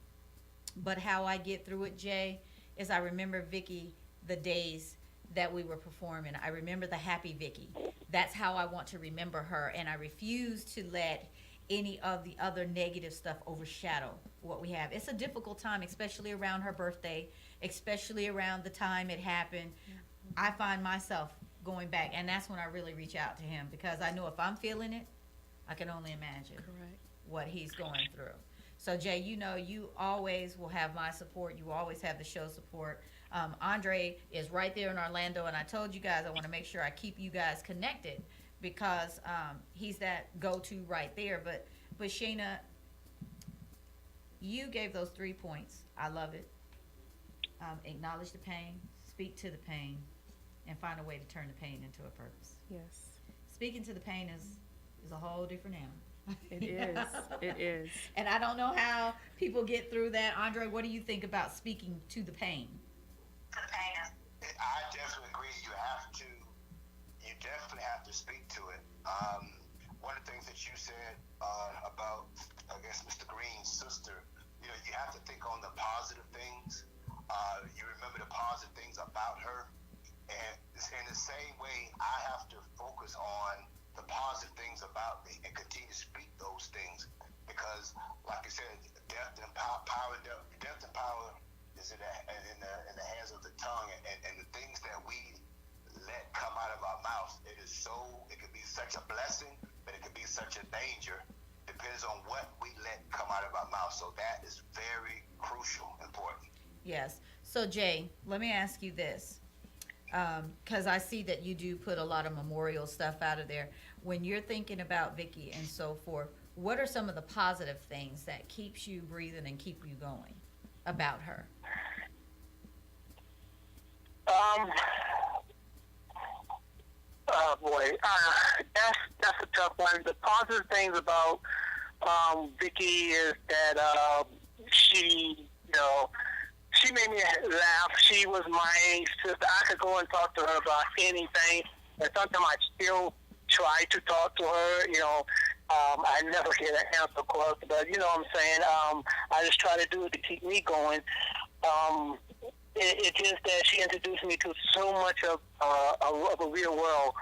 But how I get through it, Jay, is I remember Vicky, the days that we were performing. I remember the happy Vicky. That's how I want to remember her. And I refuse to let any of the other negative stuff overshadow what we have. It's a difficult time, especially around her birthday, especially around the time it happened. I find myself going back, and that's when I really reach out to him, because I know if I'm feeling it, I can only imagine what he's going through. So Jay, you know, you always will have my support. You always have the show support. Andre is right there in Orlando, and I told you guys I want to make sure I keep you guys connected, because he's that go-to right there. But Shana, you gave those 3 points. I love it. acknowledge the pain, speak to the pain, and find a way to turn the pain into a purpose. Yes. Speaking to the pain is a whole different animal. It is. It is. And I don't know how people get through that. Andre, what do you think about speaking to the pain? I definitely agree. You definitely have to speak to it. One of the things that you said about, I guess, Mr. Green's sister, you know, you have to think on the positive things. You remember the positive things about her. And in the same way, I have to focus on the positive things about me and continue to speak those things. Because, like I said, death and power is in the hands of the tongue, and the things that we let come out of our mouth, it can be such a blessing, but it can be such a danger. Depends on what we let come out of our mouth. So that is very crucial, important. Yes. So Jay, let me ask you this, because I see that you do put a lot of memorial stuff out of there. When you're thinking about Vicky and so forth, what are some of the positive things that keeps you breathing and keep you going about her? Oh boy, that's a tough one. The positive things about Vicky is that she, she made me laugh. She was my sister. I could go and talk to her about anything, and sometimes I still try to talk to her. I never get an answer, of course, but you know what I'm saying. I just try to do it to keep me going. It's just that she introduced me to so much of a real world,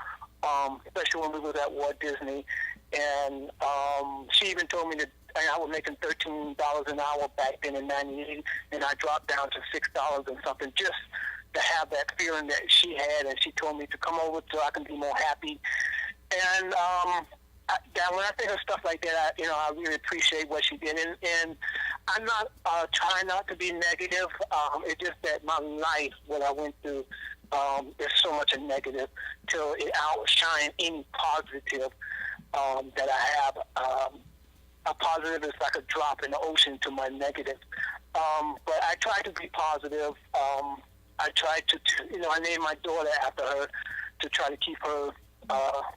especially when we was at Walt Disney. And she even told me that I was making $13 an hour back then in '98, and I dropped down to $6 and something, just to have that feeling that she had. And she told me to come over so I can be more happy. And when I think of stuff like that, I really appreciate what she did. And I'm not trying not to be negative. It's just that my life, what I went through, is so much a negative till it outshine any positive that I have. A positive is like a drop in the ocean to my negative. But I try to be positive. I try to, I named my daughter after her to try to keep her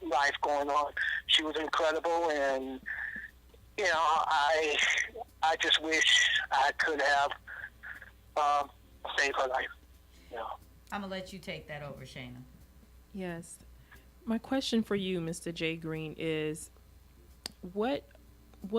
life going on. She was incredible, and I just wish I could have saved her life. I'm gonna let you take that over, Shana. Yes. My question for you, Mr. J. Green, is what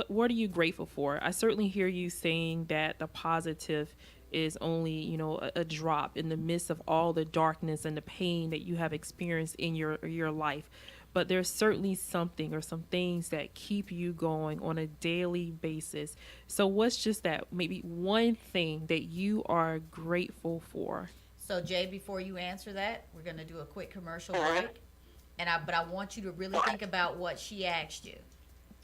are you grateful for? I certainly hear you saying that the positive is only, a drop in the midst of all the darkness and the pain that you have experienced in your life. But there's certainly something or some things that keep you going on a daily basis. So what's just that maybe one thing that you are grateful for? So Jay, before you answer that, we're gonna do a quick commercial break. But I want you to really think about what she asked you.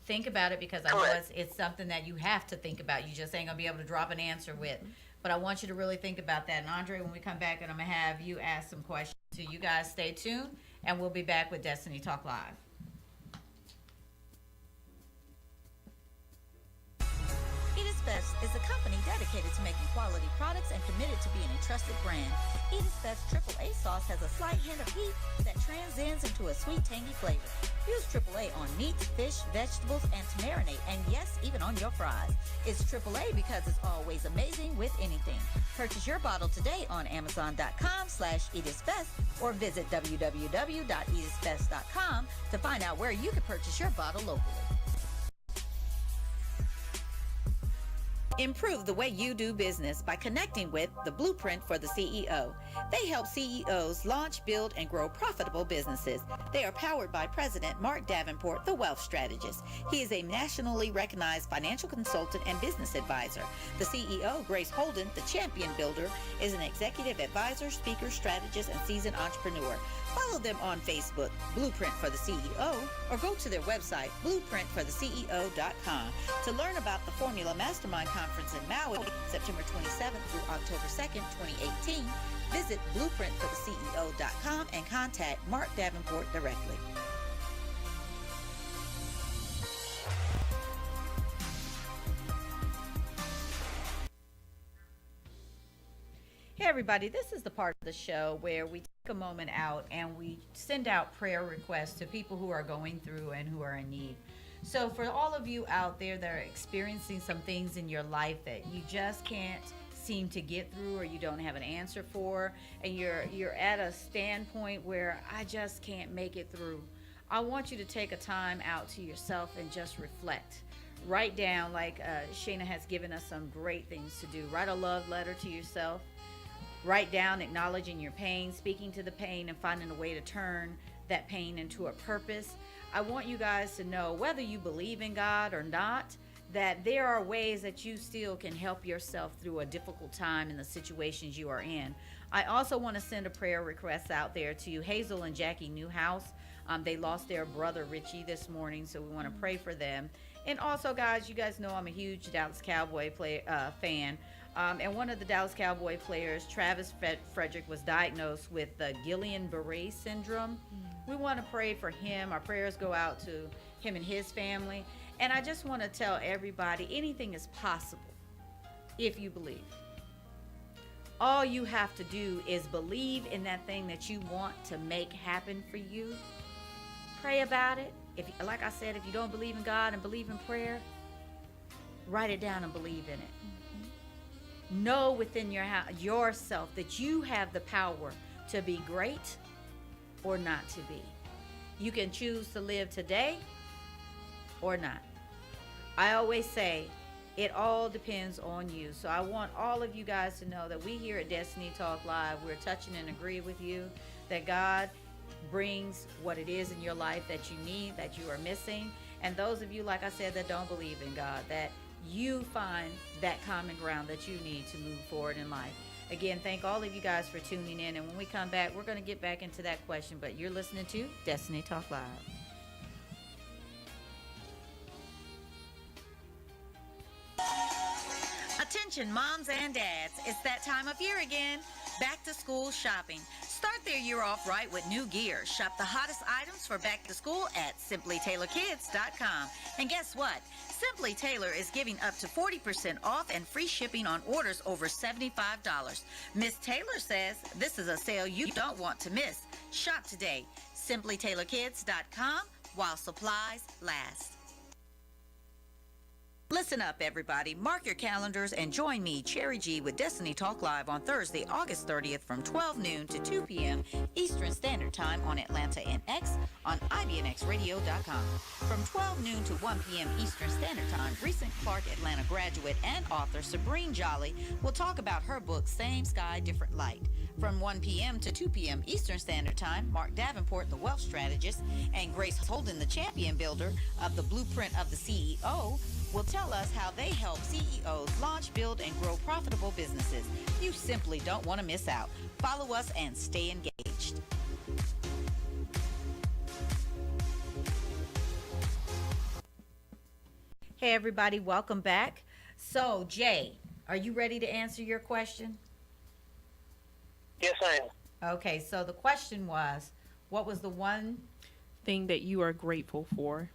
Think about it, because I know it's something that you have to think about. You just ain't gonna be able to drop an answer with. But I want you to really think about that. And Andre, when we come back, and I'm gonna have you ask some questions. So you guys stay tuned, and we'll be back with Destiny Talk Live. Edith's Best is a company dedicated to making quality products and committed to being a trusted brand. Edith's Best AAA sauce has a slight hint of heat that transcends into a sweet, tangy flavor. Use AAA on meat, fish, vegetables, and to marinate, and yes, even on your fries. It's AAA because it's always amazing with anything. Purchase your bottle today on Amazon.com/EdithsBest or visit www.edithsbest.com to find out where you can purchase your bottle locally. Improve the way you do business by connecting with the Blueprint for the CEO. They help CEOs launch, build, and grow profitable businesses. They are powered by President Mark Davenport, the Wealth Strategist. He is a nationally recognized financial consultant and business advisor. The CEO, Grace Holden, the Champion Builder, is an executive advisor, speaker, strategist, and seasoned entrepreneur. Follow them on Facebook, Blueprint for the CEO, or go to their website, blueprintfortheceo.com, to learn about the Formula Mastermind Conference in Maui, September 27th through October 2nd, 2018. Visit blueprintfortheceo.com and contact Mark Davenport directly. Hey, everybody, this is the part of the show where we take a moment out and we send out prayer requests to people who are going through and who are in need. So, for all of you out there that are experiencing some things in your life that you just can't seem to get through or you don't have an answer for, and you're at a standpoint where I just can't make it through, I want you to take a time out to yourself and just reflect. Write down, like Shana has given us some great things to do. Write a love letter to yourself. Write down acknowledging your pain, speaking to the pain, and finding a way to turn that pain into a purpose. I want you guys to know, whether you believe in God or not, that there are ways that you still can help yourself through a difficult time in the situations you are in. I also want to send a prayer request out there to Hazel and Jackie Newhouse. They lost their brother Richie this morning, so we want to pray for them. And also, guys, you guys know I'm a huge Dallas Cowboy fan. And one of the Dallas Cowboy players, Travis Frederick, was diagnosed with the Guillain-Barré syndrome. We want to pray for him. Our prayers go out to him and his family. And I just want to tell everybody, anything is possible if you believe. All you have to do is believe in that thing that you want to make happen for you. Pray about it. If, like I said, if you don't believe in God and believe in prayer, write it down and believe in it. Know within yourself that you have the power to be great or not to be. You can choose to live today or not. I always say it all depends on you. So I want all of you guys to know that we here at Destiny Talk Live, we're touching and agree with you that God brings what it is in your life that you need, that you are missing. And those of you, like I said, that don't believe in God, that you find that common ground that you need to move forward in life. Again, thank all of you guys for tuning in. And when we come back, we're going to get back into that question. But you're listening to Destiny Talk Live. Attention moms and dads, it's that time of year again. Back to school shopping. Start their year off right with new gear. Shop the hottest items for back to school at simplytailorkids.com. And guess what? Simply Tailor is giving up to 40% off and free shipping on orders over $75. Miss Taylor says this is a sale you don't want to miss. Shop today. simplytailorkids.com while supplies last. Listen up, everybody. Mark your calendars and join me, Cherry G, with Destiny Talk Live on Thursday, August 30th from 12 noon to 2 p.m. Eastern Standard Time on Atlanta NX on IBNXradio.com. From 12 noon to 1 p.m. Eastern Standard Time, recent Clark Atlanta graduate and author Sabrine Jolly will talk about her book, Same Sky, Different Light. From 1 p.m. to 2 p.m. Eastern Standard Time, Mark Davenport, the wealth strategist, and Grace Holden, the champion builder of the Blueprint of the CEO, will tell us how they help CEOs launch, build, and grow profitable businesses. You simply don't want to miss out. Follow us and stay engaged. Hey, everybody, welcome back. So, Jay, are you ready to answer your question? Yes, I am. Okay, so the question was, what was the one Thing that you are grateful for.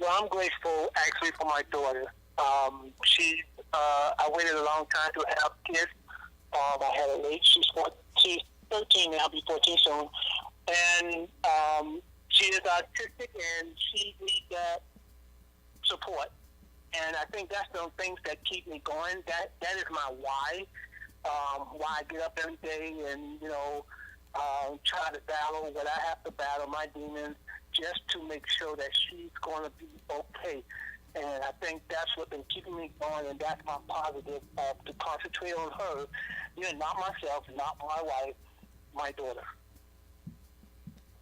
Well, I'm grateful actually for my daughter. I waited a long time to have kids. I had her late. She's 13 now, be 14 soon. And she is autistic and she needs that support. And I think that's the things that keep me going. That is my why. Why I get up every day and, try to battle what I have to battle, my demons, just to make sure that she's going to be okay. And I think that's what's been keeping me going, and that's my positive, to concentrate on her. Not myself, not my wife, my daughter.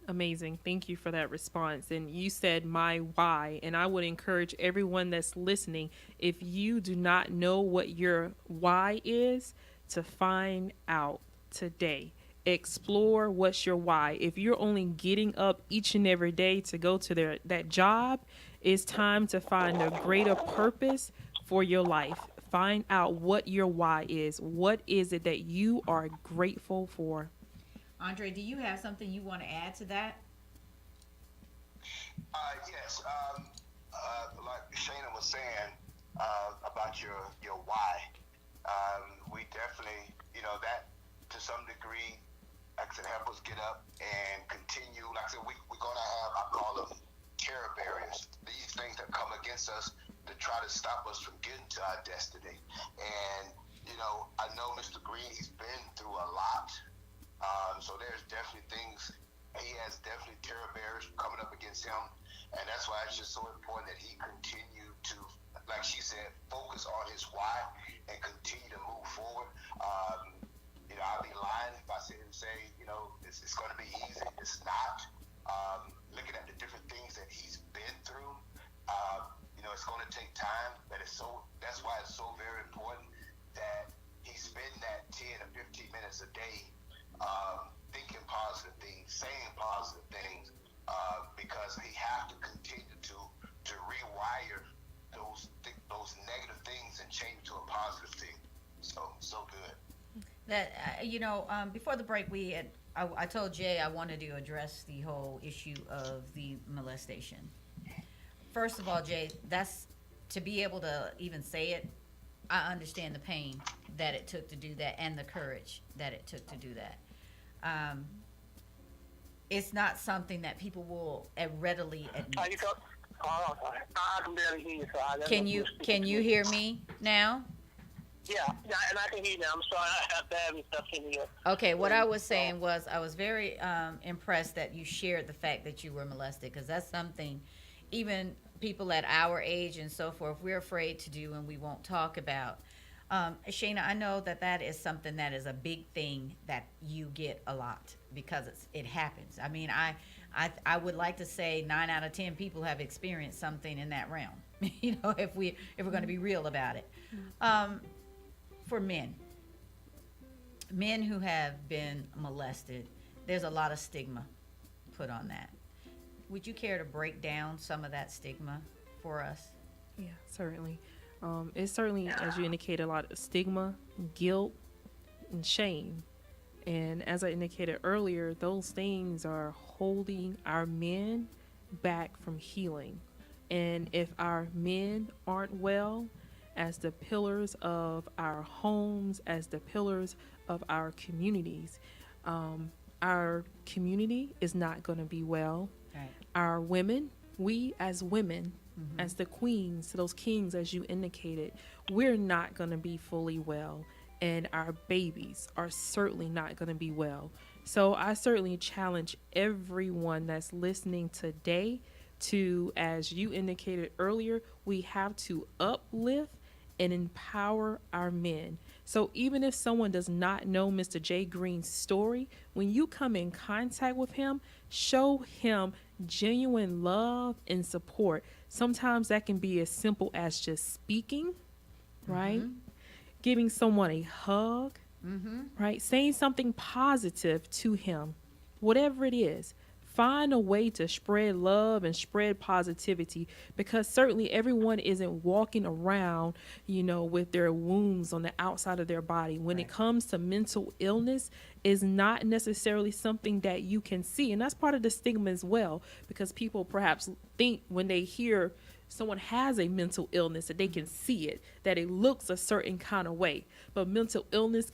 Amazing. Thank you for that response. And you said my why, and I would encourage everyone that's listening, if you do not know what your why is, to find out today. Explore what's your why. If you're only getting up each and every day to go to that job, it's time to find a greater purpose for your life. Find out what your why is. What is it that you are grateful for? Andre, do you have something you want to add to that? Yes. Like Shana was saying about your why. We definitely, that to some degree, like I said, help us get up and continue. Like I said, we're going to have, I call them terror barriers. These things that come against us to try to stop us from getting to our destiny. And, I know Mr. Green, he's been through a lot. So there's definitely things, he has definitely terror barriers coming up against him. And that's why it's just so important that he continue to, like she said, focus on his why and continue to move forward. I'd be lying if I sit and say, it's going to be easy. It's not. Looking at the different things that he's been through, it's going to take time, but that's why it's so very important that he spend that 10 or 15 minutes a day thinking positive things, saying positive things, because he have to continue to rewire those negative things and change to a positive thing. So good. That before the break, I told Jay I wanted to address the whole issue of the molestation. First of all, Jay, that's to be able to even say it. I understand the pain that it took to do that and the courage that it took to do that. It's not something that people will readily admit. Oh, sorry. I can barely hear you. So Can you hear me now? Yeah, and I can hear you now. I'm sorry, I have bad reception here. Okay, what I was saying was I was very impressed that you shared the fact that you were molested, because that's something even people at our age and so forth, we're afraid to do and we won't talk about. Shana, I know that is something that is a big thing that you get a lot because it happens. I mean, I would like to say 9 out of 10 people have experienced something in that realm. If we're going to be real about it. For men who have been molested, there's a lot of stigma put on that. Would you care to break down some of that stigma for us? Yeah, certainly. It's certainly, as you indicated, a lot of stigma, guilt, and shame. And as I indicated earlier, those things are holding our men back from healing. And if our men aren't well, as the pillars of our homes, as the pillars of our communities, our community is not going to be well. Right. Our women, we as women, as the queens, those kings, as you indicated, we're not going to be fully well. And our babies are certainly not going to be well. So I certainly challenge everyone that's listening today to, as you indicated earlier, we have to uplift and empower our men. So even if someone does not know Mr. J. Green's story, when you come in contact with him, show him genuine love and support. Sometimes that can be as simple as just speaking, right? Giving someone a hug, right? Saying something positive to him, whatever it is. Find a way to spread love and spread positivity, because certainly everyone isn't walking around, with their wounds on the outside of their body. When it comes to mental illness, is not necessarily something that you can see. And that's part of the stigma as well, because people perhaps think when they hear someone has a mental illness that they can see it, that it looks a certain kind of way. But mental illness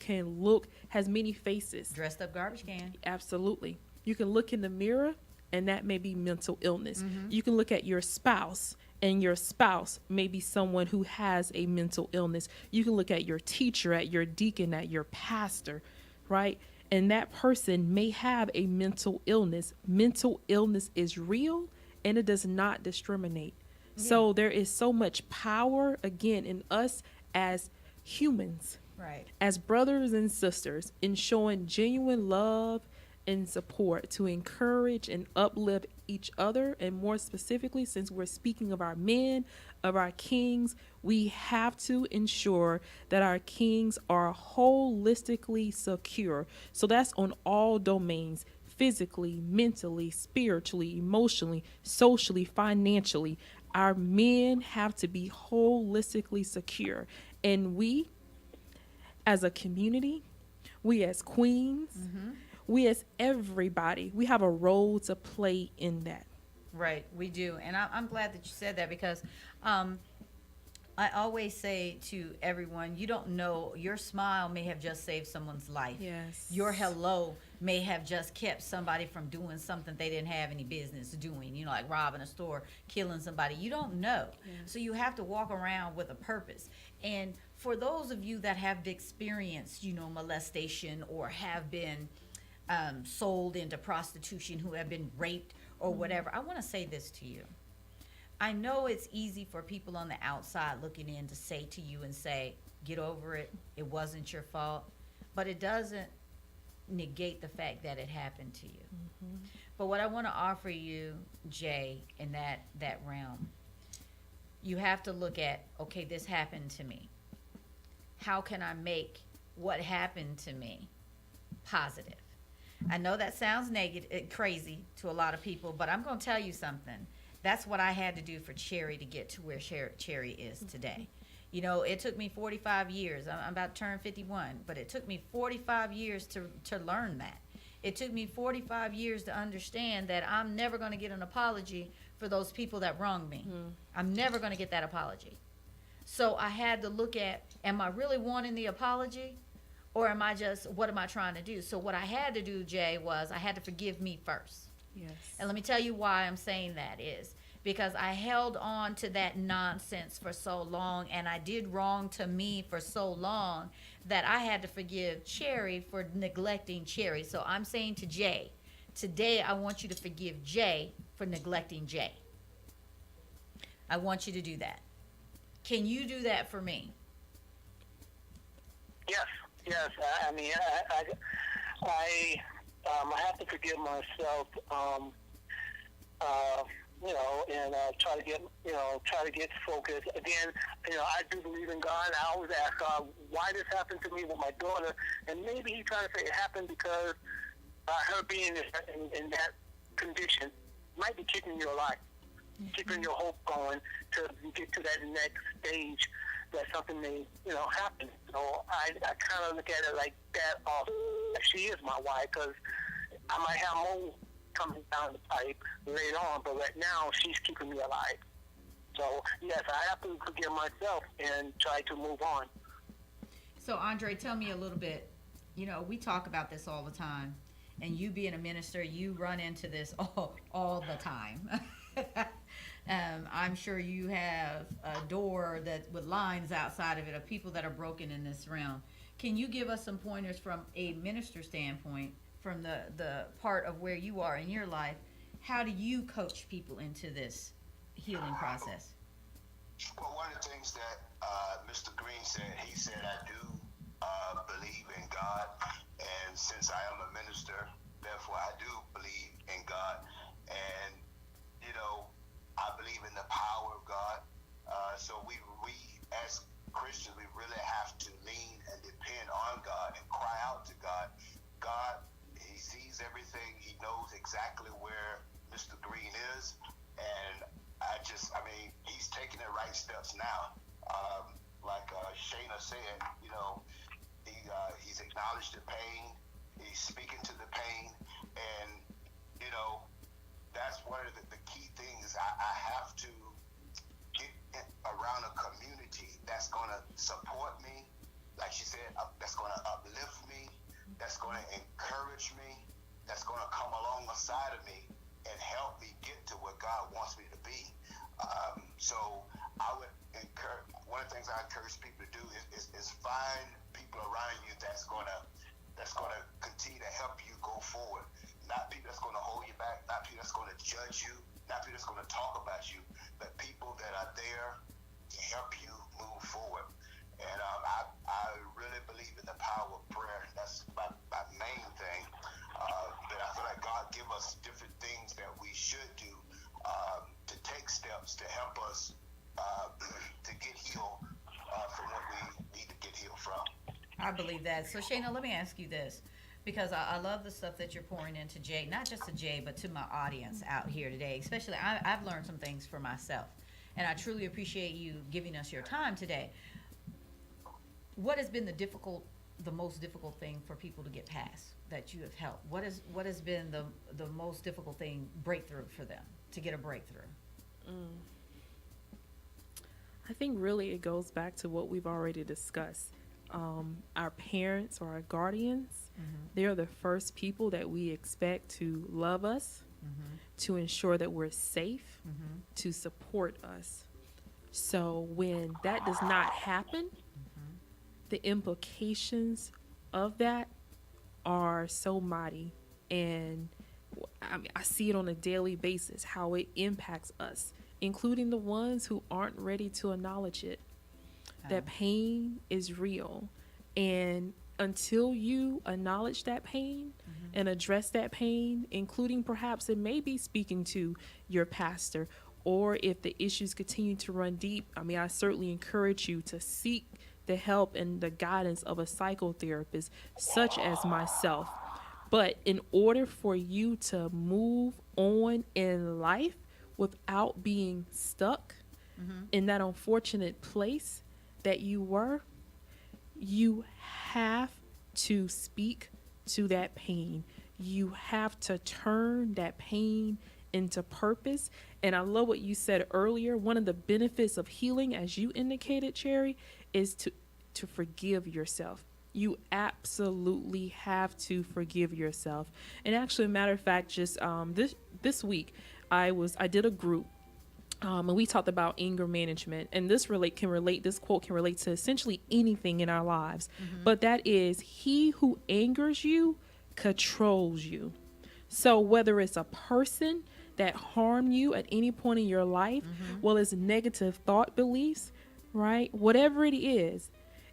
has many faces. Dressed up garbage can. Absolutely. You can look in the mirror, and that may be mental illness. You can look at your spouse, and your spouse may be someone who has a mental illness. You can look at your teacher, at your deacon, at your pastor, right? And that person may have a mental illness. Mental illness is real, and it does not discriminate. So there is so much power, again, in us as humans, Right. as brothers and sisters, in showing genuine love and support to encourage and uplift each other. And more specifically, since we're speaking of our men, of our kings, we have to ensure that our kings are holistically secure. So that's on all domains: physically, mentally, spiritually, emotionally, socially, financially. Our men have to be holistically secure. And we, as a community, we as queens, we as everybody, we have a role to play in that. Right, we do. And I'm glad that you said that, because I always say to everyone, you don't know, your smile may have just saved someone's life. Yes. Your hello may have just kept somebody from doing something they didn't have any business doing, like robbing a store, killing somebody. You don't know. Yes. So you have to walk around with a purpose. And for those of you that have experienced, molestation or have been sold into prostitution, who have been raped or whatever, I want to say this to you. I know it's easy for people on the outside looking in to say to you and say, get over it, it wasn't your fault, but it doesn't negate the fact that it happened to you. But what I want to offer you, Jay, in that realm, you have to look at, okay, this happened to me. How can I make what happened to me positive? I know that sounds negative, crazy to a lot of people, but I'm going to tell you something. That's what I had to do for Cherry to get to where Cherry is today. It took me 45 years. I'm about to turn 51, but it took me 45 years to learn that. It took me 45 years to understand that I'm never going to get an apology for those people that wronged me. I'm never going to get that apology. So I had to look at, am I really wanting the apology? Or am I just, what am I trying to do? So what I had to do, Jay, was I had to forgive me first. Yes. And let me tell you why I'm saying that is because I held on to that nonsense for so long, and I did wrong to me for so long that I had to forgive Cherry for neglecting Cherry. So I'm saying to Jay, today I want you to forgive Jay for neglecting Jay. I want you to do that. Can you do that for me? Yes. I mean, I have to forgive myself, and try to get focused. Again, I do believe in God. I always ask God, why this happened to me with my daughter, and maybe He's trying to say it happened because her being in that condition might be keeping you alive, keeping your hope going to get to that next stage that something may, happen. So I kind of look at it like that. She is my wife because I might have more coming down the pipe later on, but right now she's keeping me alive. So yes, I have to forgive myself and try to move on. So Andre, tell me a little bit. We talk about this all the time, and you being a minister, you run into this all the time. I'm sure you have a door that with lines outside of it of people that are broken in this realm. Can you give us some pointers from a minister standpoint, from the part of where you are in your life? How do you coach people into this healing process? Well, one of the things that Mr. Green said, he said, I do believe in God, and since I am a minister, therefore I do believe in God, and I believe in the power of God. So we as Christians, we really have to lean and depend on God and cry out to God. God, He sees everything. He knows exactly where Mr. Green is, and He's taking the right steps now. Like Shana said, He's acknowledged the pain. He's speaking to the pain, and that's one of the key things. I have to get around a community that's going to support me, like she said, that's going to uplift me, that's going to encourage me, that's going to come alongside of me and help me get to where God wants me to be. So I would encourage, one of the things I encourage people to do is find people around you that's going to continue to help you go forward. Not people that's going to hold you back, not people that's going to judge you, not people that's going to talk about you, but people that are there to help you move forward. And I really believe in the power of prayer. That's my main thing. That I feel like God give us different things that we should do to take steps to help us to get healed from what we need to get healed from. I believe that. So Shana, let me ask you this, because I love the stuff that you're pouring into Jay, not just to Jay, but to my audience out here today. Especially, I've learned some things for myself, and I truly appreciate you giving us your time today. What has been the most difficult thing for people to get past that you have helped? What has been the most difficult thing, breakthrough for them, to get a breakthrough? I think really it goes back to what we've already discussed. Our parents or our guardians, they're the first people that we expect to love us, to ensure that we're safe, to support us. So when that does not happen, the implications of that are so mighty. And I mean, I see it on a daily basis how it impacts us, including the ones who aren't ready to acknowledge it. That pain is real. And until you acknowledge that pain and address that pain, including perhaps it may be speaking to your pastor, or if the issues continue to run deep, I mean, I certainly encourage you to seek the help and the guidance of a psychotherapist such as myself. But in order for you to move on in life without being stuck in that unfortunate place that you were, you have to speak to that pain. You have to turn that pain into purpose. And I love what you said earlier. One of the benefits of healing, as you indicated, Cherry, is to forgive yourself. You absolutely have to forgive yourself. And actually, a matter of fact, just this week, I did a group. And we talked about anger management, and this quote can relate to essentially anything in our lives. But that is, he who angers you controls you. So whether it's a person that harmed you at any point in your life, well, it's negative thought beliefs, right? Whatever it is,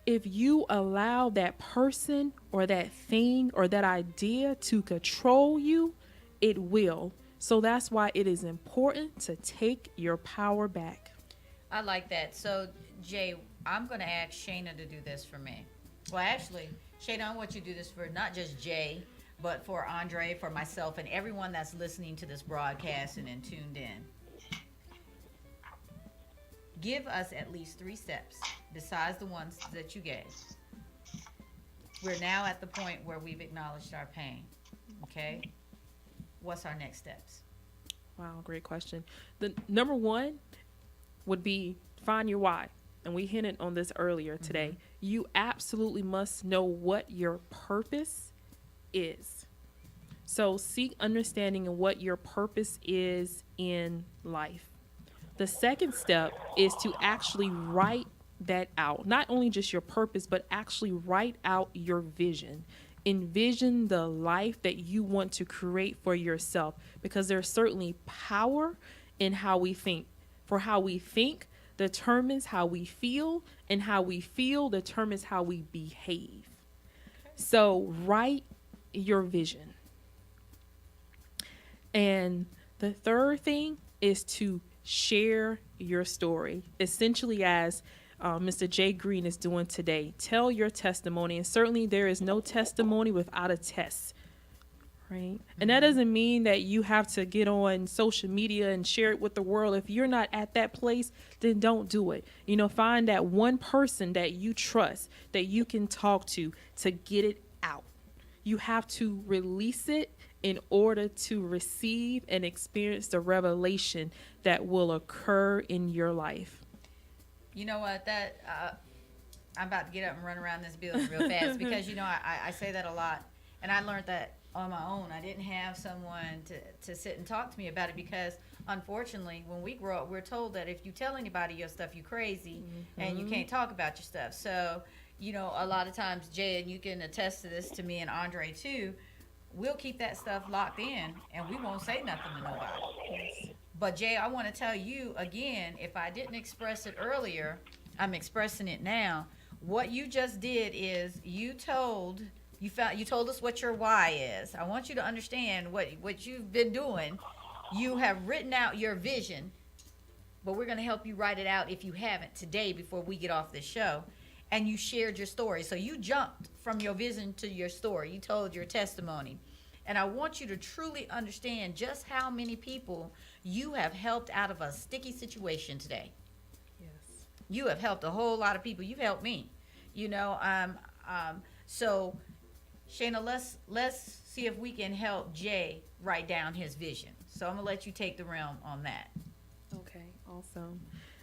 if you allow that person or that thing or that idea to control you, it will. So that's why it is important to take your power back. I like that. So, Jay, I'm going to ask Shana to do this for me. Well, actually, Shana, I want you to do this for not just Jay, but for Andre, for myself, and everyone that's listening to this broadcast and tuned in. Give us at least 3 steps besides the ones that you gave. We're now at the point where we've acknowledged our pain. Okay? What's our next steps? Wow, great question. The number one would be find your why. And we hinted on this earlier today. You absolutely must know what your purpose is. So seek understanding of what your purpose is in life. The second step is to actually write that out. Not only just your purpose, but actually write out your vision. Envision the life that you want to create for yourself, because there's certainly power in how we think. For how we think determines how we feel, and how we feel determines how we behave. So write your vision. And the third thing is to share your story, essentially as Mr. Jay Green is doing today. Tell your testimony, and certainly there is no testimony without a test, right? And that doesn't mean that you have to get on social media and share it with the world. If you're not at that place, then don't do it. You know, find that one person that you trust, that you can talk to get it out. You have to release it in order to receive and experience the revelation that will occur in your life. You know what, I'm about to get up and run around this building real fast because, you know, I say that a lot. And I learned that on my own. I didn't have someone to sit and talk to me about it because, unfortunately, when we grow up, we're told that if you tell anybody your stuff, you crazy and you can't talk about your stuff. So, you know, a lot of times, Jay, and you can attest to this, to me and Andre too, we'll keep that stuff locked in and we won't say nothing to nobody. But Jay, I want to tell you again, if I didn't express it earlier, I'm expressing it now. What you just did is you told us what your why is. I want you to understand what you've been doing. You have written out your vision, but we're going to help you write it out if you haven't today before we get off this show. And you shared your story. So you jumped from your vision to your story. You told your testimony. And I want you to truly understand just how many people you have helped out of a sticky situation today. Yes. You have helped a whole lot of people. You've helped me. You know, so Shana, let's see if we can help Jay write down his vision. So I'm gonna let you take the realm on that. Okay, awesome.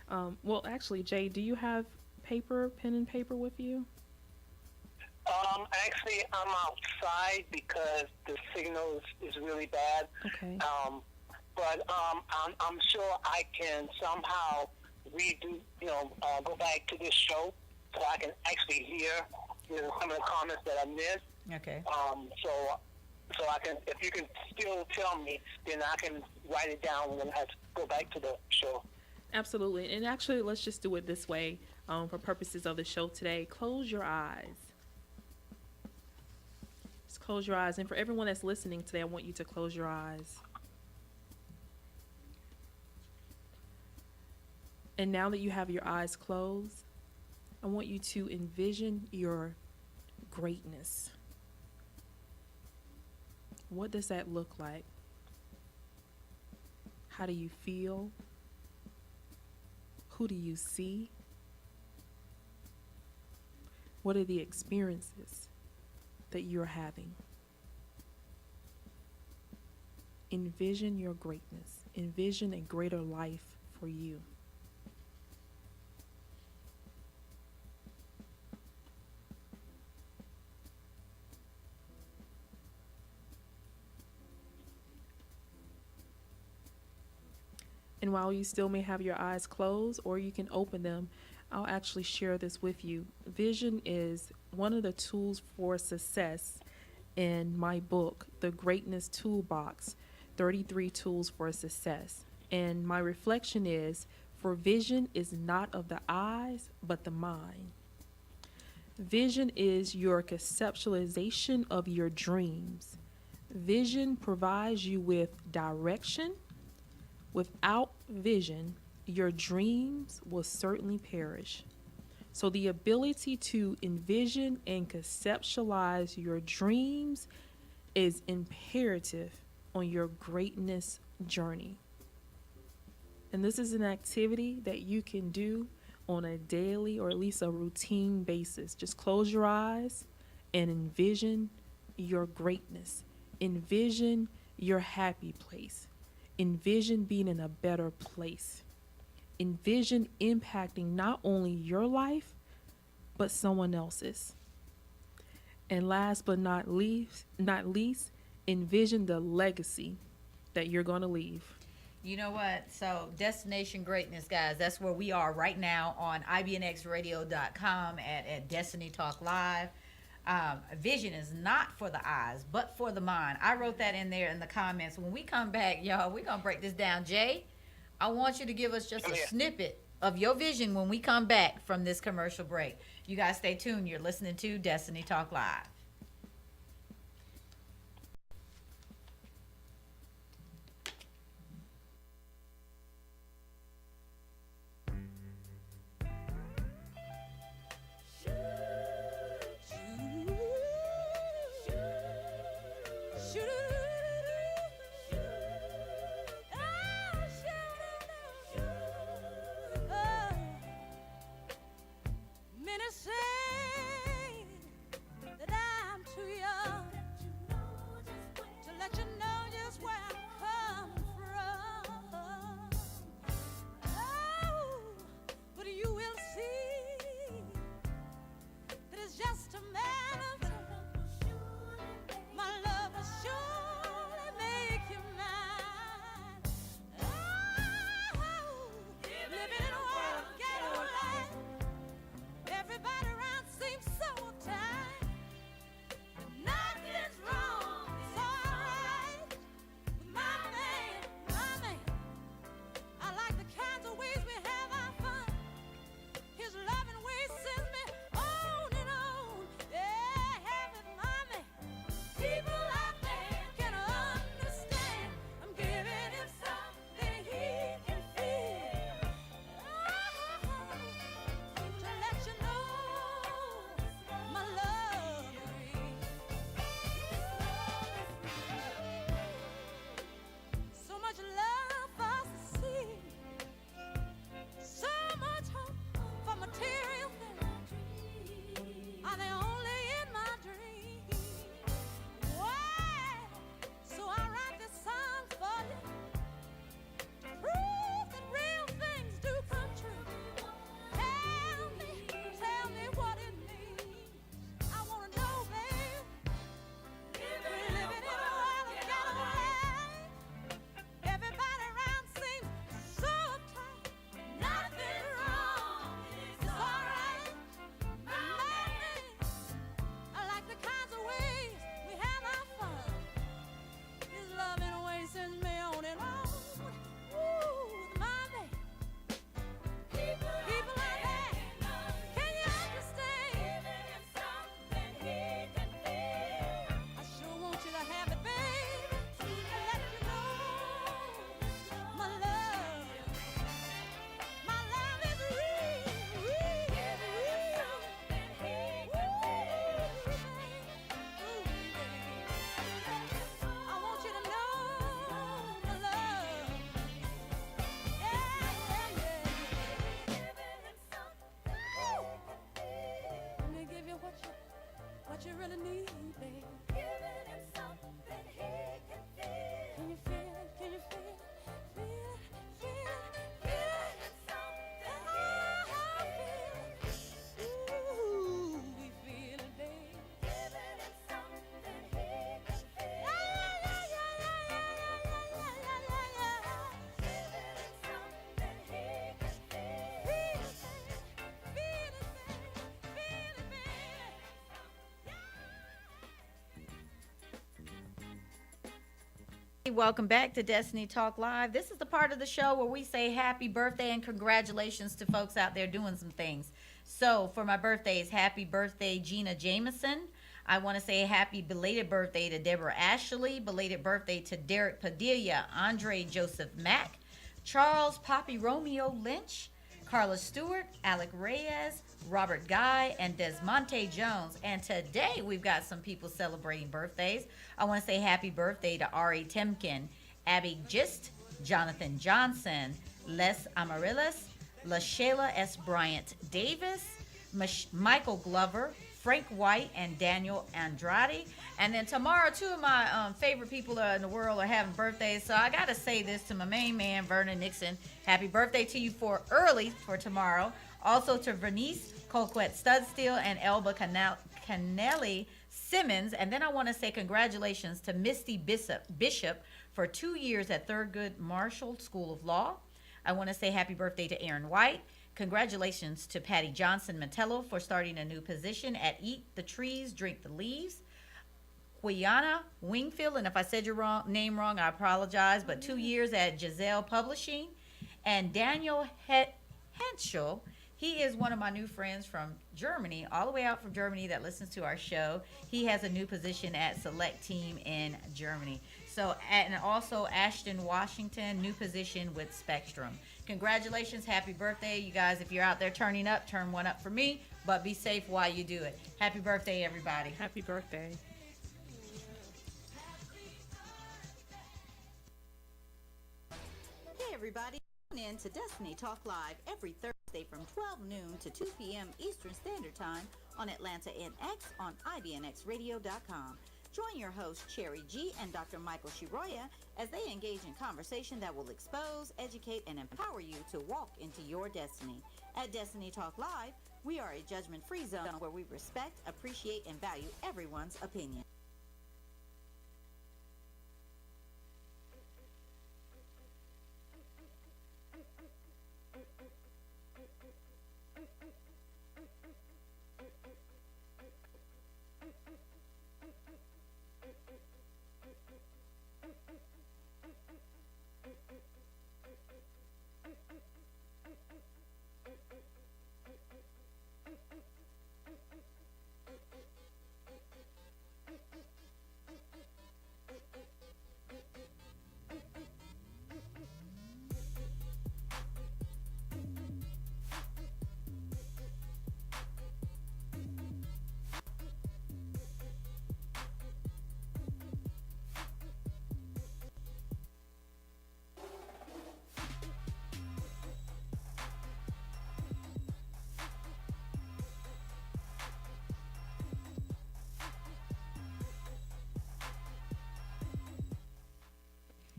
Well, actually, Jay, do you have pen and paper with you? Actually, I'm outside because the signal is really bad. Okay. But I'm sure I can somehow redo, go back to this show so I can actually hear, some of the comments that I missed. Okay. So I can, if you can still tell me, then I can write it down when I go back to the show. Absolutely. And actually, let's just do it this way for purposes of the show today. Close your eyes. Just close your eyes. And for everyone that's listening today, I want you to close your eyes. And now that you have your eyes closed, I want you to envision your greatness. What does that look like? How do you feel? Who do you see? What are the experiences that you're having? Envision your greatness. Envision a greater life for you. And while you still may have your eyes closed, or you can open them, I'll actually share this with you. Vision is one of the tools for success in my book, The Greatness Toolbox, 33 Tools for Success. And my reflection is, for vision is not of the eyes, but the mind. Vision is your conceptualization of your dreams. Vision provides you with direction. Without vision, your dreams will certainly perish. So the ability to envision and conceptualize your dreams is imperative on your greatness journey. And this is an activity that you can do on a daily or at least a routine basis. Just close your eyes and envision your greatness. Envision your happy place. Envision being in a better place. Envision impacting not only your life, but someone else's. And last but not least, envision the legacy that you're going to leave. You know what? So, Destination Greatness, guys, that's where we are right now on ibnxradio.com at Destiny Talk Live. Vision is not for the eyes, but for the mind. I wrote that in there in the comments. When we come back, y'all, we're going to break this down. Jay, I want you to give us just a snippet of your vision when we come back from this commercial break. You guys stay tuned. You're listening to Destiny Talk Live. Many say that I welcome back to Destiny Talk Live. This is the part of the show where we say happy birthday and congratulations to folks out there doing some things. So, for my birthdays, happy birthday, Gina Jameson. I want to say happy belated birthday to Deborah Ashley, belated birthday to Derek Padilla, Andre Joseph Mack, Charles Poppy Romeo Lynch, Carla Stewart, Alec Reyes, Robert Guy, and Desmonte Jones. And today we've got some people celebrating birthdays. I want to say happy birthday to Ari Temkin, Abby Gist, Jonathan Johnson, Les Amaryllis, LaShayla S. Bryant Davis, Michael Glover, Frank White, and Daniel Andrade. And then tomorrow, two of my favorite people in the world are having birthdays. So I got to say this to my main man, Vernon Nixon. Happy birthday to you for early for tomorrow. Also to Vernice Colquette Studstill and Elba Canelli Simmons. And then I want to say congratulations to Misty Bishop for 2 years at Thurgood Marshall School of Law. I want to say happy birthday to Aaron White. Congratulations to Patty Johnson Metello for starting a new position at Eat the Trees, Drink the Leaves. Quiana Wingfield, and if I said your name wrong, I apologize, but 2 years at Giselle Publishing. And Daniel Henschel, he is one of my new friends from Germany, all the way out from Germany that listens to our show. He has a new position at Select Team in Germany. So, and also Ashton Washington, new position with Spectrum. Congratulations, happy birthday. You guys, if you're out there turning up, turn one up for me, but be safe while you do it. Happy birthday, everybody. Happy birthday. Hey, everybody. Tune in to Destiny Talk Live every Thursday from 12 noon to 2 p.m. Eastern Standard Time on Atlanta NX on IBNXradio.com. Join your host, Cherry G, and Dr. Michael Shiroya as they engage in conversation that will expose, educate, and empower you to walk into your destiny. At Destiny Talk Live, we are a judgment-free zone where we respect, appreciate, and value everyone's opinion.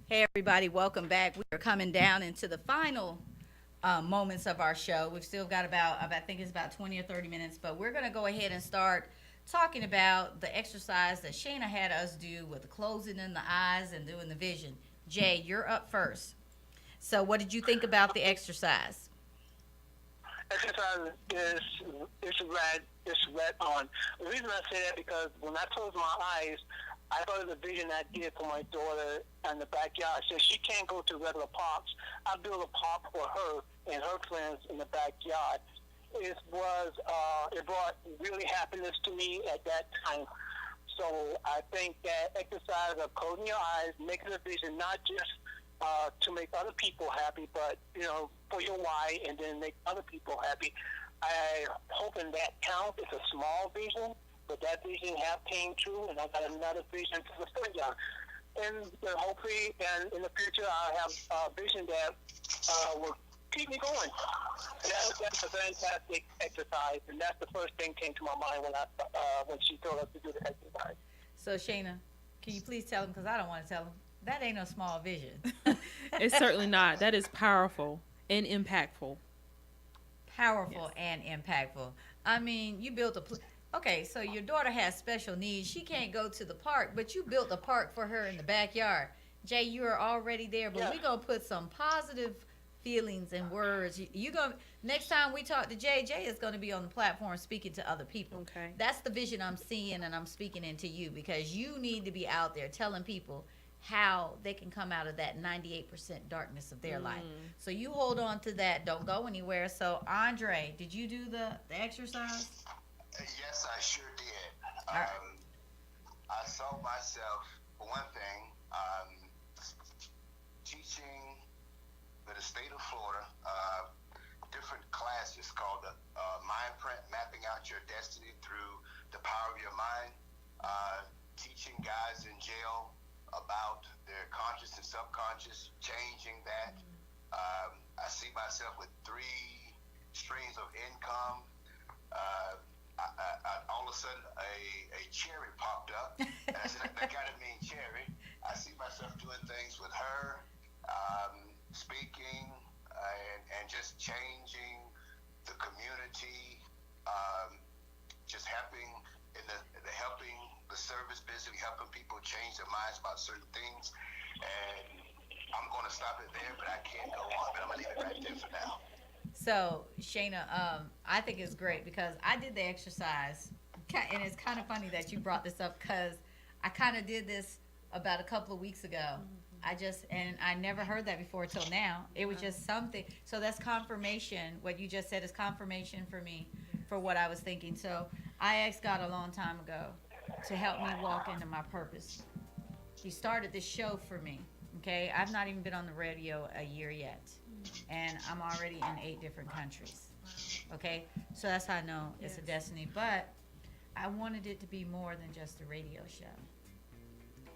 Hey, everybody, welcome back. We are coming down into the final moments of our show. We've still got I think it's about 20 or 30 minutes, but we're going to go ahead and start talking about the exercise that Shana had us do with the closing in the eyes and doing the vision. Jay, you're up first. So what did you think about the exercise? Exercise is red on. The reason I say that because when I close my eyes, I thought of the vision I did for my daughter in the backyard. So she can't go to regular parks. I built a park for her and her friends in the backyard. It brought really happiness to me at that time. So I think that exercise of closing your eyes, making a vision, not just to make other people happy, but, for your why and then make other people happy. I hoping that counts. It's a small vision, but that vision came true, and I got another vision for the front yard. And hopefully, and in the future, I'll have a vision that will keep me going. That's a fantastic exercise, and that's the first thing came to my mind when she told us to do the exercise. So, Shana, can you please tell them, because I don't want to tell them, that ain't no small vision. It's certainly not. That is powerful and impactful. Powerful and impactful. I mean, you built okay, so your daughter has special needs. She can't go to the park, but you built a park for her in the backyard. Jay, you are already there, but we're going to put some positive feelings and words. Next time we talk to Jay is going to be on the platform speaking to other people. Okay. That's the vision I'm seeing, and I'm speaking into you, because you need to be out there telling people, how they can come out of that 98% darkness of their life. So you hold on to that. Don't go anywhere. So, Andre, did you do the exercise? Yes, I sure did. All right. I saw myself, for one thing, teaching in the state of Florida different classes called the Mind Print, Mapping Out Your Destiny Through the Power of Your Mind, teaching guys in jail about their conscious and subconscious, changing that. I see myself with 3 streams of income. All of a sudden, a cherry popped up, and I said, that gotta mean Cherry. I see myself doing things with her, speaking, and just changing the community, just helping helping the service business, helping people change their minds about certain things. And I'm going to stop it there, but I can't go on. But I'm going to leave it right there for now. So, Shana, I think it's great because I did the exercise, and it's kind of funny that you brought this up because I kind of did this about a couple of weeks ago. And I never heard that before till now. It was just something. So that's confirmation. What you just said is confirmation for me for what I was thinking. So I asked God a long time ago to help me walk into my purpose. He started this show for me. Okay, I've not even been on the radio a year yet, and I'm already in 8 different countries. Okay, so that's how I know it's a destiny. But I wanted it to be more than just a radio show.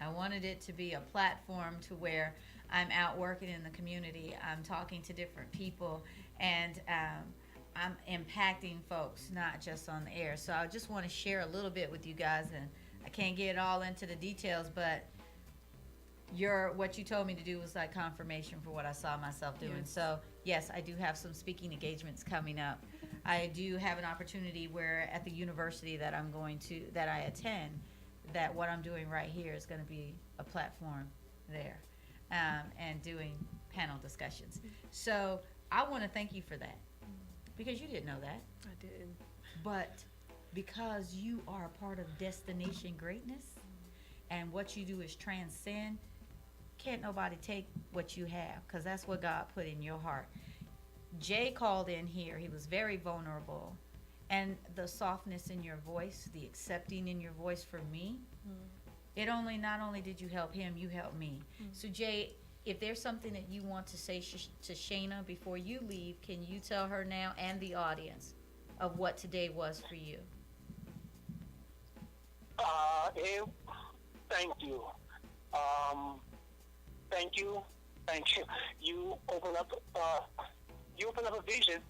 I wanted it to be a platform to where I'm out working in the community. I'm talking to different people, and I'm impacting folks, not just on the air. So I just want to share a little bit with you guys, and I can't get all into the details, but what you told me to do was like confirmation for what I saw myself doing. Yes. So yes, I do have some speaking engagements coming up. I do have an opportunity where at the university that I attend, that what I'm doing right here is going to be a platform there, and doing panel discussions. So I want to thank you for that because you didn't know that, I did. but because you are a part of Destination Greatness and what you do is transcend, can't nobody take what you have because that's what God put in your heart. Jay called in here. He was very vulnerable. And the softness in your voice, the accepting in your voice for me, not only did you help him, you helped me. So Jay, if there's something that you want to say to Shana before you leave, can you tell her now and the audience of what today was for you? Thank you. Thank you. You open up a vision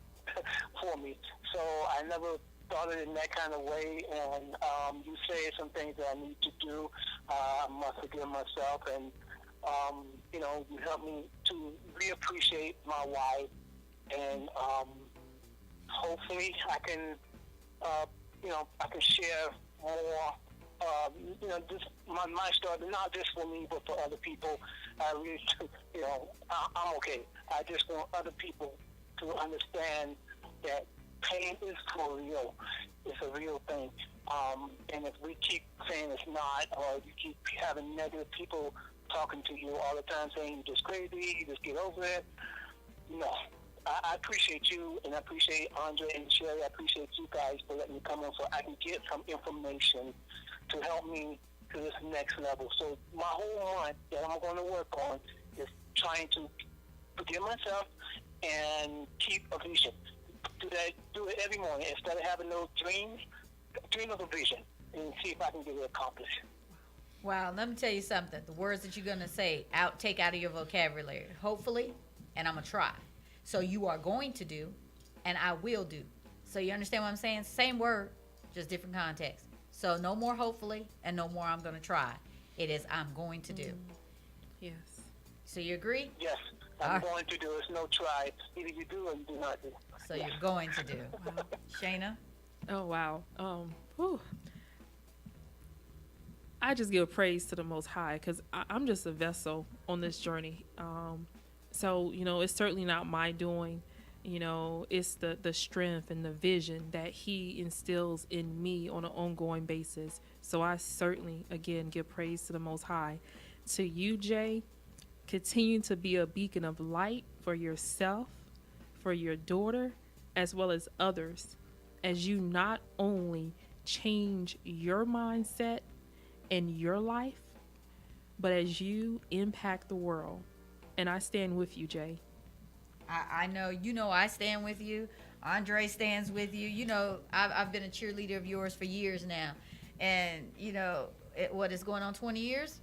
for me. So I never thought it in that kind of way. And you say some things that I need to do. I must forgive myself, and you help me to reappreciate my wife, and hopefully I can share more. Just my story, not just for me, but for other people. I really, I'm okay. I just want other people to understand that pain is for real. It's a real thing. And if we keep saying it's not, or you keep having negative people talking to you all the time saying you're just crazy, you just get over it, no. I appreciate you, and I appreciate Andre and Sherry. I appreciate you guys for letting me come on so I can get some information to help me to this next level. So my whole month that I'm going to work on is trying to forgive myself and keep a vision. Do it every morning. Instead of having those dreams, dream of a vision and see if I can get it accomplished. Wow, let me tell you something. The words that you're going to say, take out of your vocabulary. Hopefully, and I'm going to try. So you are going to do, and I will do. So you understand what I'm saying? Same word, just different context. So no more hopefully, and no more I'm going to try. It is I'm going to do. Yes. So you agree? Yes, I'm going to do. It's no try. Either you do or you do not do. So you're going to do. Wow. Shana? Oh, wow. Whew. I just give praise to the Most High because I'm just a vessel on this journey. So, it's certainly not my doing. It's the strength and the vision that he instills in me on an ongoing basis. So I certainly, again, give praise to the Most High To you, Jay, continue to be a beacon of light for yourself, for your daughter, as well as others, as you not only change your mindset and your life, but as you impact the world. And I stand with you, Jay. I know, you know, I stand with you. Andre stands with you. You know, I've been a cheerleader of yours for years now. And, you know, what is going on 20 years?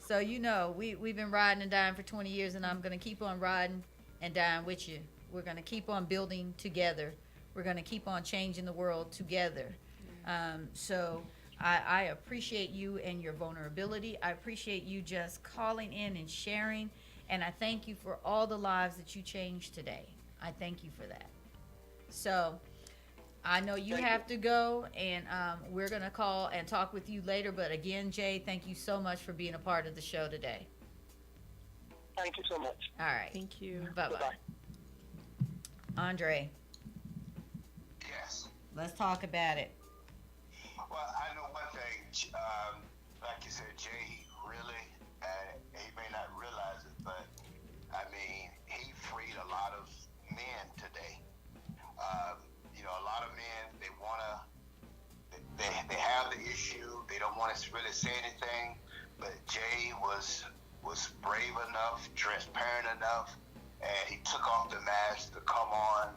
So, you know, we've been riding and dying for 20 years, and I'm going to keep on riding and dying with you. We're going to keep on building together. We're going to keep on changing the world together. So I appreciate you and your vulnerability. I appreciate you just calling in and sharing. And I thank you for all the lives that you changed today. I thank you for that. So I know you have to go, and we're going to call and talk with you later. But again, Jay, thank you so much for being a part of the show today. Thank you so much. All right. Thank you. Bye-bye. Bye-bye. Andre, Yes. let's talk about it. Well, I know one thing. Like you said, Jay really, he may not realize it, but I mean, he freed a lot of men today. You know, a lot of men, they have the issue. They don't want to really say anything. But Jay was brave enough, transparent enough, and he took off the mask to come on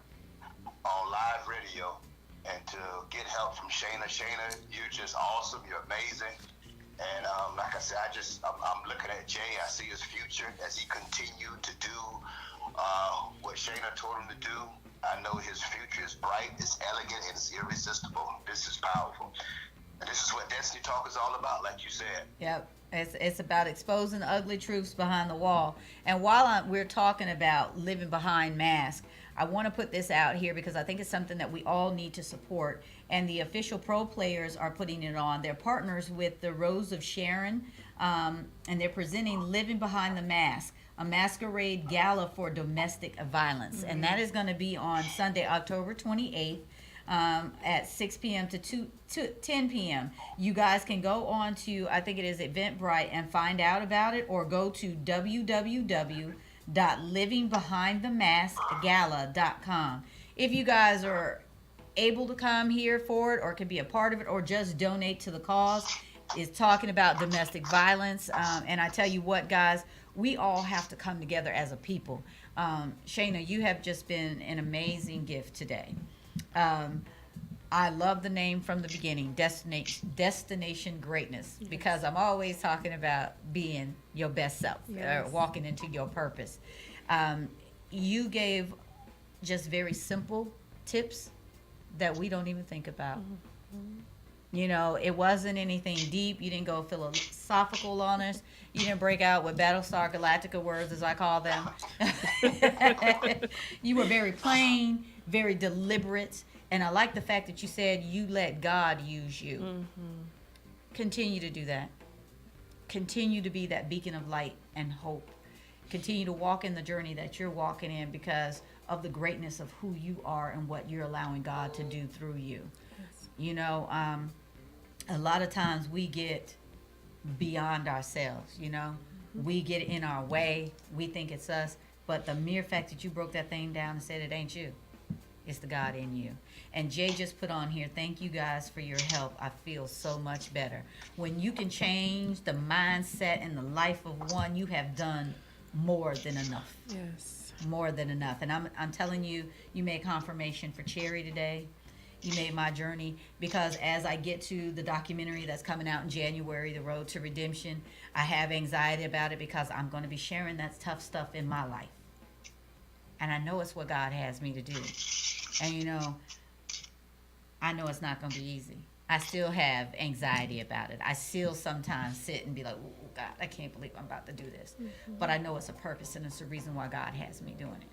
live radio and to get help from Shana. Shana, you're just awesome. You're amazing. And like I said, I'm looking at Jay. I see his future as he continued to do what Shana told him to do. I know his future is bright, it's elegant, and it's irresistible. This is powerful. And this is what Destiny Talk is all about, like you said. Yep. It's about exposing the ugly truths behind the wall. And while we're talking about living behind masks, I want to put this out here because I think it's something that we all need to support. And the official pro players are putting it on. They're partners with the Rose of Sharon, and they're presenting Living Behind the Mask, a masquerade gala for domestic violence. And that is going to be on Sunday, October 28th. At 6 p.m. to 10 p.m. You guys can go on to, I think it is Eventbrite, and find out about it, or go to www.livingbehindthemaskgala.com. If you guys are able to come here for it, or can be a part of it, or just donate to the cause, is talking about domestic violence. And I tell you what, guys, we all have to come together as a people. Shana, you have just been an amazing gift today. I love the name from the beginning, Destination Greatness, because I'm always talking about being your best self, walking into your purpose. You gave just very simple tips that we don't even think about. You know, it wasn't anything deep. You didn't go philosophical on us. You didn't break out with Battlestar Galactica words, as I call them. You were very plain, very deliberate. And I like the fact that you said you let God use you. Continue to do that. Continue to be that beacon of light and hope. Continue to walk in the journey that you're walking in because of the greatness of who you are and what you're allowing God to do through you. Yes. You know, a lot of times we get beyond ourselves, you know. We get in our way. We think it's us. But the mere fact that you broke that thing down and said it ain't you, it's the God in you. And Jay just put on here, thank you guys for your help. I feel so much better. When you can change the mindset and the life of one, you have done more than enough. Yes. More than enough. And I'm telling you, you made confirmation for Cherry today. You made my journey, because as I get to the documentary that's coming out in January, The Road to Redemption, I have anxiety about it because I'm going to be sharing that tough stuff in my life. And I know it's what God has me to do. And you know, I know it's not going to be easy. I still have anxiety about it. I still sometimes sit and be like, oh God, I can't believe I'm about to do this. But I know it's a purpose and it's a reason why God has me doing it.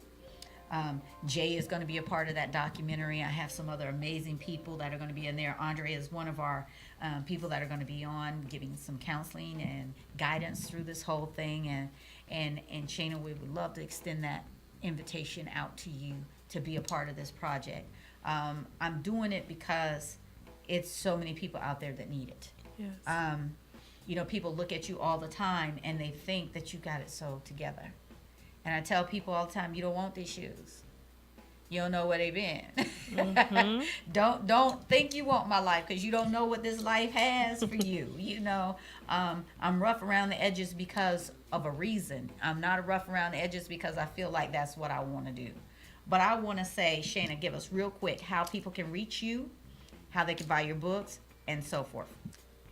Jay is going to be a part of that documentary. I have some other amazing people that are going to be in there. Andre is one of our people that are going to be on, giving some counseling and guidance through this whole thing. And Shana, we would love to extend that invitation out to you to be a part of this project. I'm doing it because it's so many people out there that need it. Yes. people look at you all the time and they think that you got it so together. And I tell people all the time, you don't want these shoes. You don't know where they've been. Mm-hmm. Don't think you want my life, because you don't know what this life has for you. I'm rough around the edges because of a reason. I'm not rough around the edges because I feel like that's what I want to do. But I want to say, Shana, give us real quick how people can reach you, how they can buy your books, and so forth.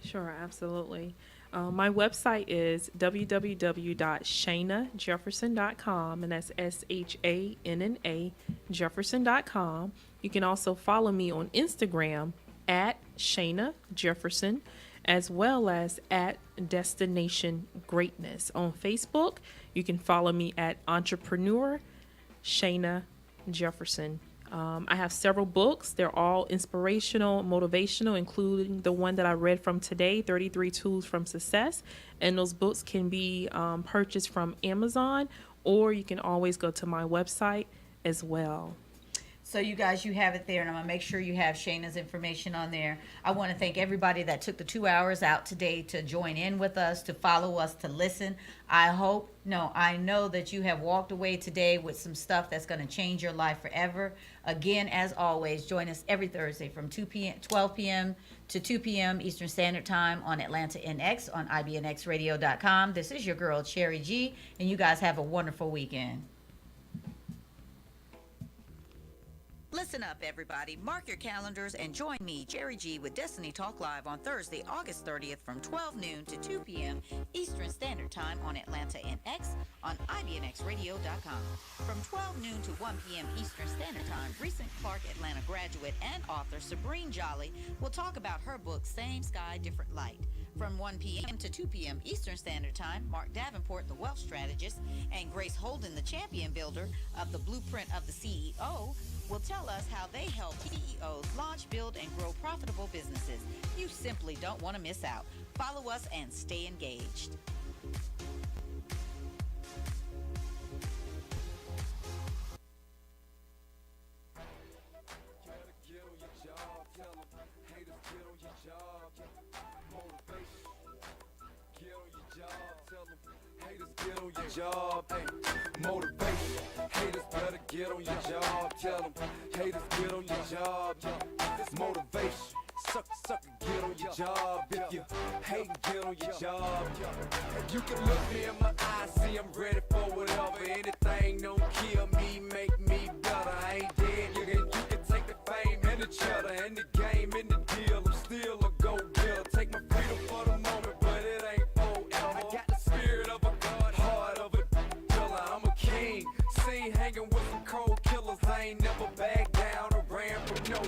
Sure, absolutely. My website is www.shanajefferson.com, and that's SHANNA Jefferson.com. You can also follow me on Instagram at Shana Jefferson, as well as at Destination Greatness. On Facebook, you can follow me at Entrepreneur Shana Jefferson. I have several books. They're all inspirational, motivational, including the one that I read from today, 33 Tools from Success. And those books can be purchased from Amazon, or you can always go to my website as well. So you guys, you have it there, and I'm going to make sure you have Shana's information on there. I want to thank everybody that took the 2 hours out today to join in with us, to follow us, to listen. I know that you have walked away today with some stuff that's going to change your life forever. Again, as always, join us every Thursday from 12 p.m. to 2 p.m. Eastern Standard Time on Atlanta NX on IBNXradio.com. This is your girl, Cherry G, and you guys have a wonderful weekend. Listen up, everybody. Mark your calendars and join me, Jerry G, with Destiny Talk Live on Thursday, August 30th from 12 noon to 2 p.m. Eastern Standard Time on Atlanta NX on IBNXradio.com. From 12 noon to 1 p.m. Eastern Standard Time, recent Clark Atlanta graduate and author Sabrine Jolly will talk about her book, Same Sky, Different Light. From 1 p.m. to 2 p.m. Eastern Standard Time, Mark Davenport, the wealth strategist, and Grace Holden, the champion builder of the Blueprint of the CEO, will tell us how they help CEOs launch, build, and grow profitable businesses. You simply don't want to miss out. Follow us and stay engaged. Get on your job, hey, motivation. Haters better get on your job. Tell them, haters get on your job. It's motivation. Sucker, get on your job. If you hate, get on your job. You can look me in my eyes, see I'm ready for whatever. Anything don't kill me, make me better. I ain't dead, you can take the fame and the cheddar and the game and the deal. I'm still a go-getter. Take my freedom for the moment, but it ain't forever. I got the spirit of a god, heart of a killer. I'm a king, seen hanging with some cold killers. I ain't never backed down or ran from no.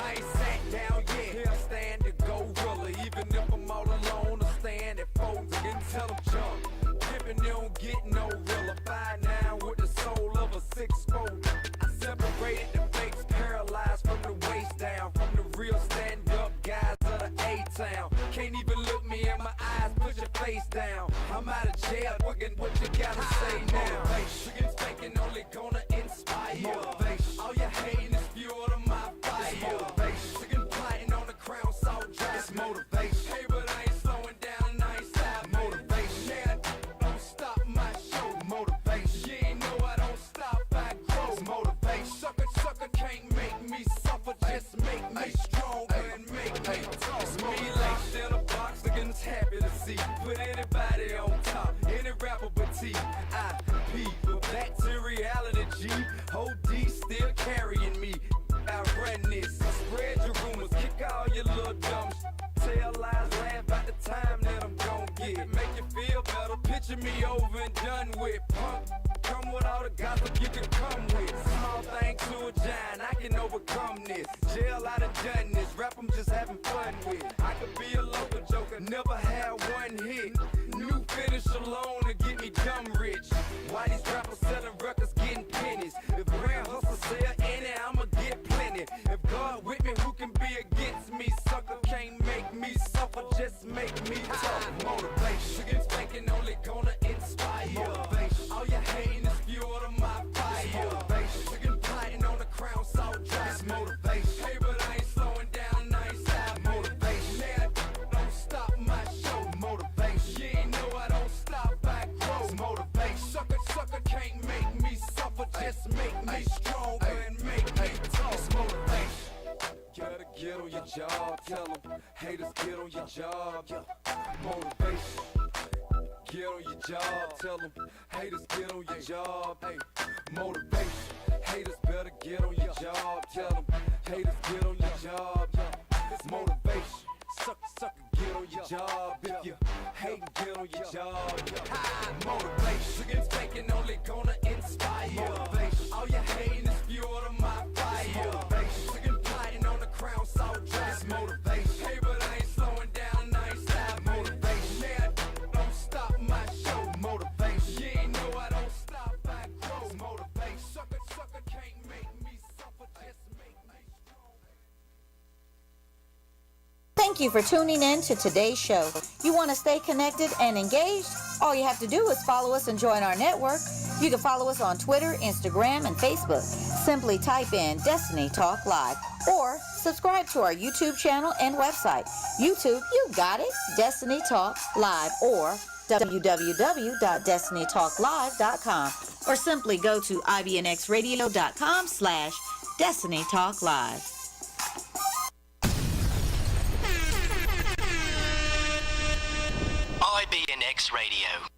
I ain't sat down yet, here I stand to gorilla. Even if I'm all alone, I stand at folks and tell them jump. Dipping, they don't get no realer. 5'9" with the soul of a 6'4". I separated the fakes, paralyzed from the waist down. From the real stand-up guys of the A-town. Can't even look me in my eyes, put your face down. I'm out of jail, what you gotta say now? Motivation, thinking only gonna inspire. Motivation, all your hating is fuel to my fire. Motivation, plotting on the crown, salt dry. It's motivation. Hey, but I ain't slowing down and I ain't stopping. Motivation, yeah, don't stop my show. Motivation, you ain't know I don't stop, I grow. It's motivation, sucker can't make me suffer, just make me stronger and make me tough. It's me laced in a box, against happy to see. Put anybody on top, any rapper but T.I.P. But back to reality, G. OD still carrying me. I run this, spread your rumors, kick all your little dumb tell lies, laugh about the time that I'm gon' get. Make you feel better, picture me over and done with. Punk, come with all the gossip you can come with. Small thing to a giant, I can overcome this. Jail, I done done this, rap I'm just having fun with. I could be a local joker, never had one hit. New finish alone to get me dumb rich. Why these rappers selling records, getting pennies? If brand hustle sell any, I'ma get plenty. If God with me, who can be against me? Sucker can't make me suffer, just make me tough. Motivation, thinking only gonna inspire. Motivation, all your hating is fuel to my fire. Motivation, plotting on the crown, salt dry. It's motivation. Hey, but I ain't slowing down, and I ain't stopping. Motivation, yeah, don't stop my show. Motivation. Tell them haters get on your job. Motivation. Get on your job. Tell them haters get on your job. Hey, motivation. Haters better get on your job. Tell them haters get on your job. It's motivation. Sucker, get on your job. If you hate, get on your job. Motivation. Against faking only gonna inspire. Motivation. All you hating is fuel to my fire. Motivation. Against plotting on the crown, so just motivation. Hey, but I ain't slowing down, I ain't stopping. Motivation. Yeah, don't stop my show. Motivation. You ain't know I don't stop, I grow. It's motivation. Sucker can't make me suffer, just make me strong. Thank you for tuning in to today's show. You want to stay connected and engaged? All you have to do is follow us and join our network. You can follow us on Twitter, Instagram, and Facebook. Simply type in Destiny Talk Live or subscribe to our YouTube channel and website. YouTube, you got it, Destiny Talk Live, or www.destinytalklive.com, or simply go to ibnxradio.com/Destiny Talk Live. IBNX Radio.